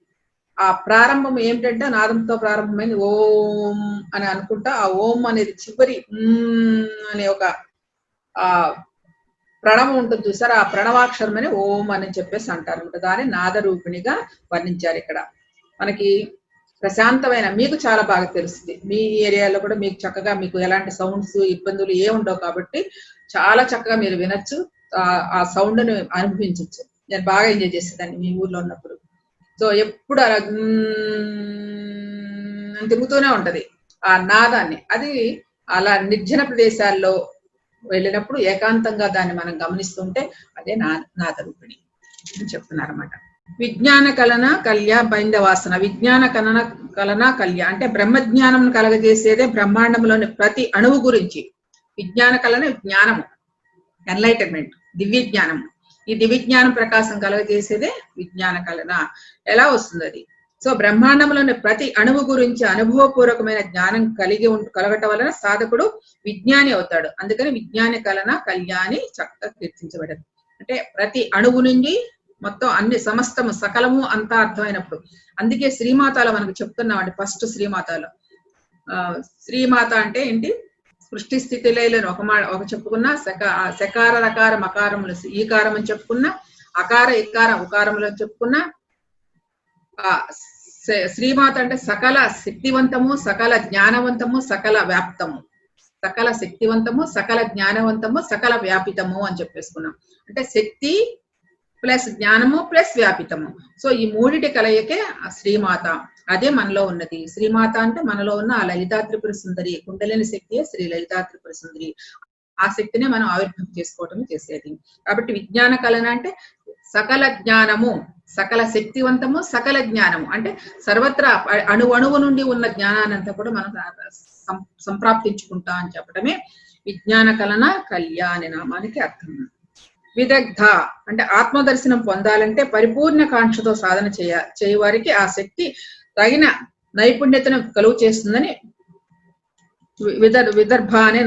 ఆ ప్రారంభం ఏమిటంటే నాదంతో ప్రారంభమైంది ఓం అని అనుకుంటా. ఆ ఓం అనేది చివరి అనే ఒక ప్రణవం ఉంటుంది చూసారు, ఆ ప్రణవాక్షరం అని ఓం అని చెప్పేసి అంటారు. దాన్ని నాదరూపిణిగా వర్ణించారు ఇక్కడ. మనకి ప్రశాంతమైన, మీకు చాలా బాగా తెలుస్తుంది. మీ ఏరియాలో కూడా మీకు చక్కగా మీకు ఎలాంటి సౌండ్స్ ఇబ్బందులు ఏ ఉండవు కాబట్టి చాలా చక్కగా మీరు వినొచ్చు, ఆ సౌండ్ ని అనుభవించవచ్చు. నేను బాగా ఎంజాయ్ చేసేదాన్ని మీ ఊర్లో ఉన్నప్పుడు. సో ఎప్పుడు అలా తిరుగుతూనే ఉంటది ఆ నాదాన్ని. అది అలా నిర్జన ప్రదేశాల్లో వెళ్ళినప్పుడు ఏకాంతంగా దాన్ని మనం గమనిస్తుంటే అదే నాద రూపిణి అని చెప్తున్నారు అన్నమాట. విజ్ఞాన కలన కల్య బైందవాసన. విజ్ఞాన కలన కల్య అంటే బ్రహ్మజ్ఞానం కలగజేసేదే బ్రహ్మాండంలోని ప్రతి అణువు గురించి. విజ్ఞాన కలన జ్ఞానము, ఎన్లైటన్మెంట్, దివ్య జ్ఞానము. ఈ దివ్య జ్ఞానం ప్రకాశం కలగజేసేదే విజ్ఞాన కలన. ఎలా వస్తుంది అది? సో బ్రహ్మాండంలోని ప్రతి అణువు గురించి అనుభవపూర్వకమైన జ్ఞానం కలగటం వలన సాధకుడు విజ్ఞాని అవుతాడు. అందుకని విజ్ఞాన కలన కళ్యాణి చక్కగా కీర్తించబడదు. అంటే ప్రతి అణువు నుండి మొత్తం అన్ని సమస్తము సకలము అంతా అర్థమైనప్పుడు. అందుకే శ్రీమాతలో మనకు చెప్తున్నామండి. ఫస్ట్ శ్రీమాతలో శ్రీమాత అంటే ఏంటి? సృష్టి స్థితి లయలను ఒక చెప్పుకున్నా, శకార రకార మకారములు ఈకారం అని చెప్పుకున్నా, అకార ఇకార ఉకారములు చెప్పుకున్నా. శ్రీమాత అంటే సకల శక్తివంతము, సకల జ్ఞానవంతము, సకల వ్యాప్తము. సకల శక్తివంతము, సకల జ్ఞానవంతము, సకల వ్యాపితము అని చెప్పేసుకున్నాం. అంటే శక్తి ప్లస్ జ్ఞానము ప్లస్ వ్యాపితము. సో ఈ మూడిటి కలయికే శ్రీమాత. అదే మనలో ఉన్నది. శ్రీమాత అంటే మనలో ఉన్న ఆ లలితా త్రిపుర సుందరి, కుండలిని శక్తియే శ్రీ లలితా త్రిపుర సుందరి. ఆ శక్తినే మనం ఆవిర్భవం చేసుకోవటం చేసేది. కాబట్టి విజ్ఞాన కలన అంటే సకల జ్ఞానము, సకల శక్తివంతము, సకల జ్ఞానము. అంటే సర్వత్రా అణువు నుండి ఉన్న జ్ఞానాన్నంతా కూడా మనం సంప్రాప్తించుకుంటా అని చెప్పడమే విజ్ఞాన కలన కళ్యాణ నామానికి అర్థం. విదగ్ధ అంటే ఆత్మదర్శనం పొందాలంటే పరిపూర్ణ కాంక్షతో సాధన చేయవారికి ఆ శక్తి తగిన నైపుణ్యతను కలుగు చేస్తుందని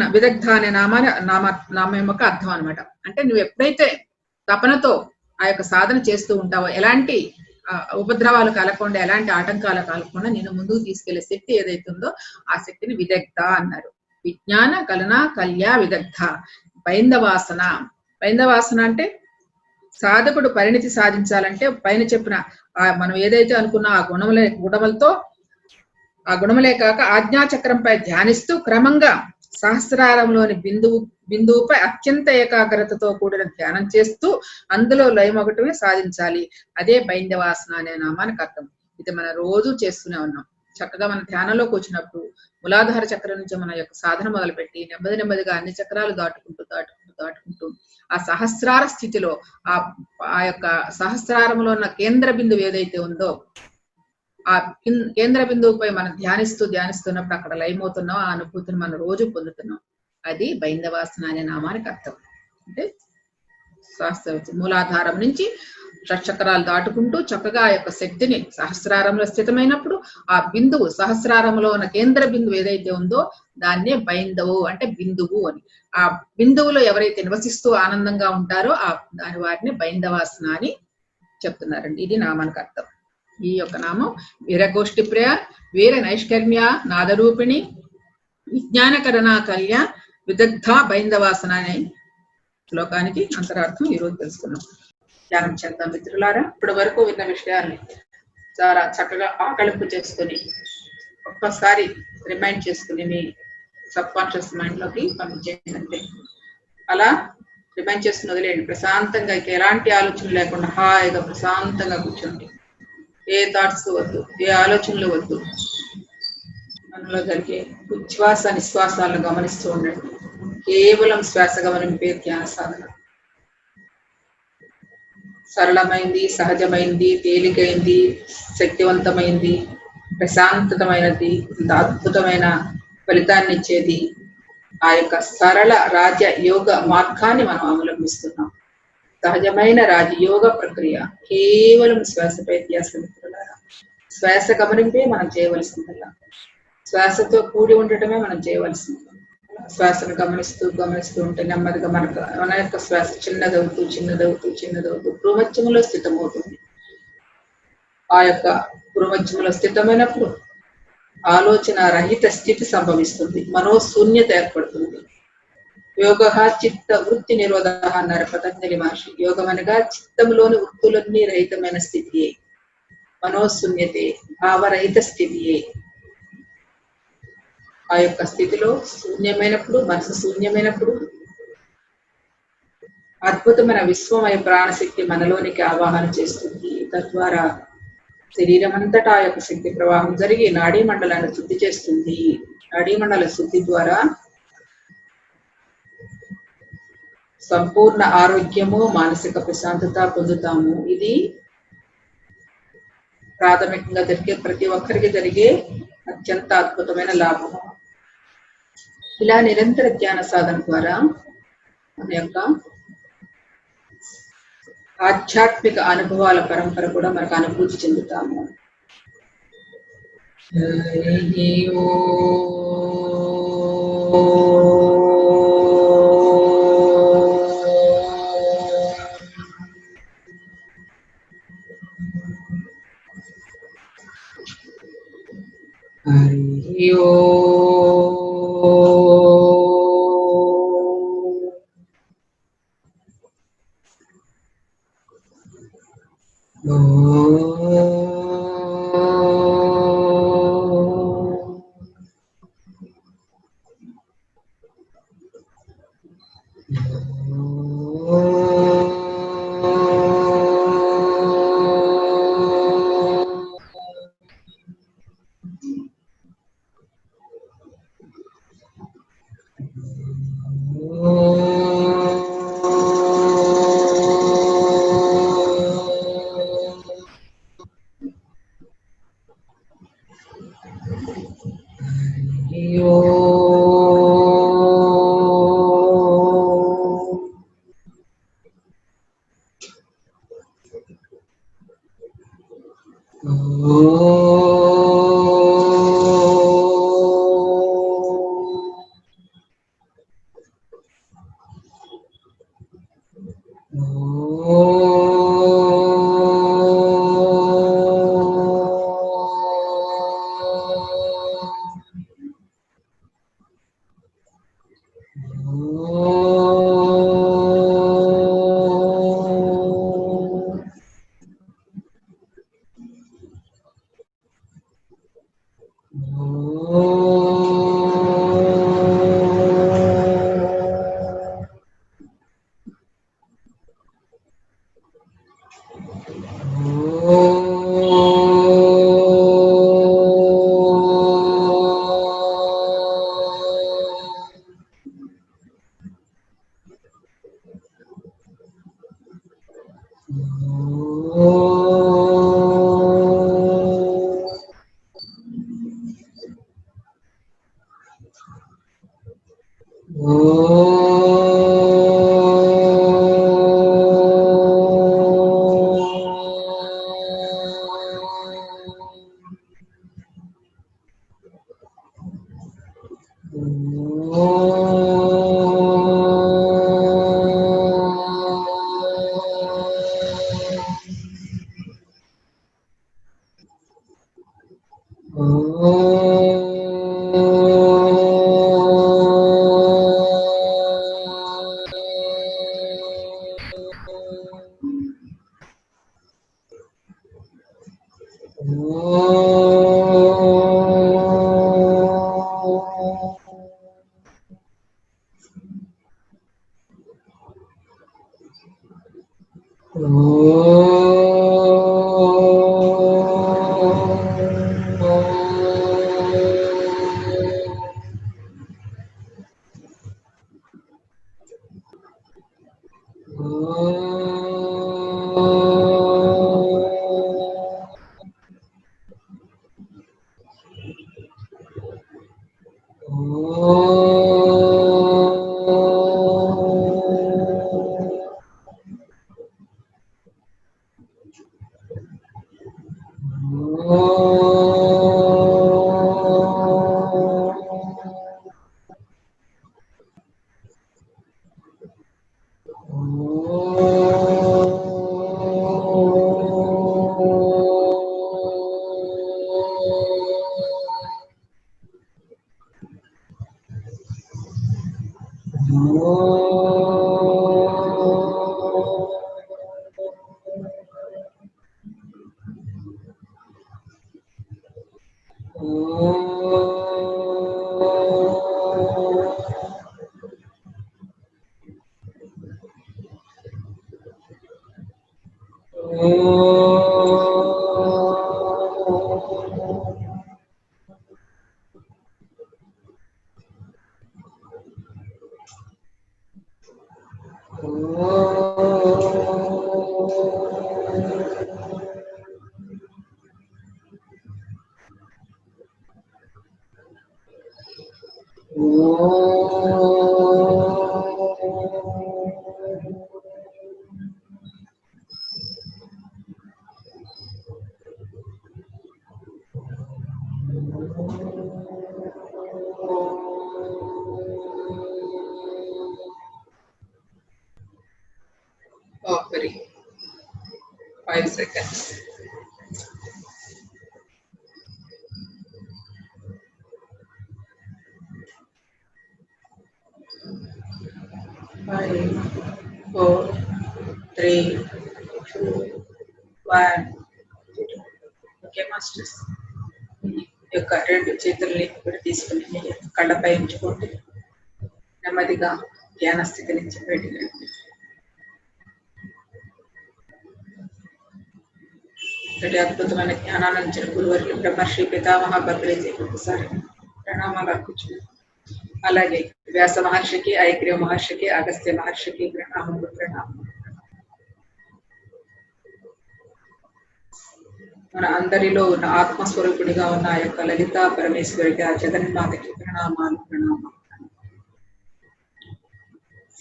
విదగ్ధ అనే నామం యొక్క అర్థం అనమాట. అంటే నువ్వు ఎప్పుడైతే తపనతో ఆ యొక్క సాధన చేస్తూ ఉంటావో, ఎలాంటి ఉపద్రవాలు కలగకుండా, ఎలాంటి ఆటంకాలు కలగకుండా నేను ముందుకు తీసుకెళ్లే శక్తి ఏదైతే ఉందో ఆ శక్తిని విదగ్ధ అన్నారు. విజ్ఞాన కలన కల్య విదగ్ధ. బైందవాసన. బైందవాసన అంటే సాధకుడు పరిణితి సాధించాలంటే పైన చెప్పిన మనం ఏదైతే అనుకున్నా ఆ గుణములే కాక ఆజ్ఞాచక్రంపై ధ్యానిస్తూ క్రమంగా సహస్రారంలోని బిందువుపై అత్యంత ఏకాగ్రతతో కూడిన ధ్యానం చేస్తూ అందులో లయమొగటమే సాధించాలి. అదే బైందవాసన అనే నామానికి అర్థం. ఇది మనం రోజు చేస్తూనే ఉన్నాం. చక్కగా మన ధ్యానంలోకి వచ్చినప్పుడు మూలాధార చక్రం నుంచి మన యొక్క సాధన మొదలుపెట్టి నెమ్మదిగా అన్ని చక్రాలు దాటుకుంటూ ఆ సహస్రార స్థితిలో ఆ యొక్క సహస్రారంలో ఉన్న కేంద్ర బిందువు ఏదైతే ఉందో ఆ కేంద్ర బిందువుపై మనం ధ్యానిస్తున్నప్పుడు అక్కడ లయమవుతున్నాం. ఆ అనుభూతిని మనం రోజు పొందుతున్నాం. అది బైందవాసన అనే నామానికి అర్థం. అంటే మూలాధారం నుంచి షట్చక్రాలు దాటుకుంటూ చక్కగా ఆ యొక్క శక్తిని సహస్రారంలో స్థితమైనప్పుడు ఆ బిందువు సహస్రారంలో ఉన్న కేంద్ర బిందువు ఏదైతే ఉందో దాన్నే బైందవు అంటే బిందువు అని. ఆ బిందువులో ఎవరైతే నివసిస్తూ ఆనందంగా ఉంటారో దాని వారిని బైందవాసన అని చెప్తున్నారండి. ఇది నామానికి అర్థం. ఈ యొక్క నామం వీరగోష్ఠి ప్రియ, వీర నైష్కర్మ్య నాదరూపిణి, విజ్ఞానకరణ కల్య విదగ్ధ బైందవాసన అనే శ్లోకానికి అంతరార్థం ఈరోజు తెలుసుకున్నాం. ధ్యానం చేద్దాం మిత్రులారా. ఇప్పటి వరకు విన్న విషయాల్ని చాలా చక్కగా ఆకలింపు చేసుకుని ఒక్కసారి రిమైండ్ చేసుకుని మీ సబ్ కాన్షియస్ మైండ్ లోకి పంపించేయండి. అలా రిమైండ్ చేసుకుని వదిలేయండి. ప్రశాంతంగా ఎలాంటి ఆలోచనలు లేకుండా హాయిగా ప్రశాంతంగా కూర్చోండి. ఏ థాట్స్ వద్దు, ఏ ఆలోచనలు వద్దు. మనలో జరిగే ఉచ్ఛ్వాస నిశ్వాసాలను గమనిస్తూ ఉండండి. కేవలం శ్వాస గమనింపే ధ్యాన సాధన. సరళమైంది, సహజమైంది, తేలికైంది, శక్తివంతమైంది, ప్రశాంతమైనది, అద్భుతమైన ఫలితాన్ని ఇచ్చేది ఆ యొక్క సరళ రాజ యోగ మార్గాన్ని మనం అవలంబిస్తున్నాం. సహజమైన రాజయోగ ప్రక్రియ కేవలం శ్వాసపై ధ్యాస. శ్వాస గమనింపే మనం చేయవలసిందల్లా. శ్వాసతో కూడి ఉండటమే మనం చేయవలసింది. శ్వాసను గమనిస్తూ ఉంటే నెమ్మదిగా మన యొక్క శ్వాస చిన్నదవుతూ భ్రూమధ్యములో స్థితమవుతుంది. ఆ యొక్క భ్రూమధ్యములో స్థితమైనప్పుడు ఆలోచన రహిత స్థితి సంభవిస్తుంది. మనోశూన్యత ఏర్పడుతుంది. యోగ చిత్త వృత్తి నిరోధ అన్నారు పతంజలి మహర్షి. యోగం అనగా చిత్తములోని వృత్తులన్నీ రహితమైన స్థితి. మనోశూన్యతే భావరహిత స్థితియే. ఆ యొక్క స్థితిలో శూన్యమైనప్పుడు, మనసు శూన్యమైనప్పుడు అద్భుతమైన విశ్వమయ ప్రాణశక్తి మనలోనికి ఆవాహన చేస్తుంది. తద్వారా శరీరం అంతటా ఆ యొక్క శక్తి ప్రవాహం జరిగి నాడీ మండలాన్ని శుద్ధి చేస్తుంది. నాడీ మండల శుద్ధి ద్వారా సంపూర్ణ ఆరోగ్యము, మానసిక ప్రశాంతత పొందుతాము. ఇది ప్రాథమికంగా జరిగే ప్రతి ఒక్కరికి జరిగే అత్యంత అద్భుతమైన లాభము. ఇలా నిరంతర ధ్యాన సాధన ద్వారా మన యొక్క ఆధ్యాత్మిక అనుభవాల పరంపర కూడా మనకు అనుభూతి చెందుతాము. Hari Offering 5 seconds. Five, 4, 3, 2, 1. Okay masters, యొక్క రెండు చేతుల్ని ఇప్పుడు తీసుకుని కళ్ళపై ఉంచుకోండి. నెమ్మదిగా ధ్యాన స్థితి నుంచి బయటికి రండి. ఇక్కడి అద్భుతమైన జ్ఞానాన్ని ఇచ్చిన గురువర్యులు బ్రహ్మర్షి పితామహ భద్రేజీకి ఒకసారి ప్రణామాలు అర్పించున్నాను. అలాగే వ్యాస మహర్షికి, ఐగ్రీవ మహర్షికి, అగస్త్య మహర్షికి ప్రణామములు. మన అందరిలో ఉన్న ఆత్మస్వరూపుడిగా ఉన్న ఆ యొక్క లలిత పరమేశ్వరికి, ఆ జగన్మాతకి ప్రణామాలు.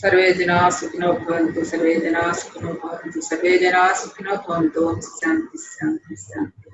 సర్వే జనా సుఖినో భవంతు, సర్వే జనా సుఖినో భవంతు, సర్వే జనా సుఖినో భవంతు. శాంతి శాంతి శాంతి.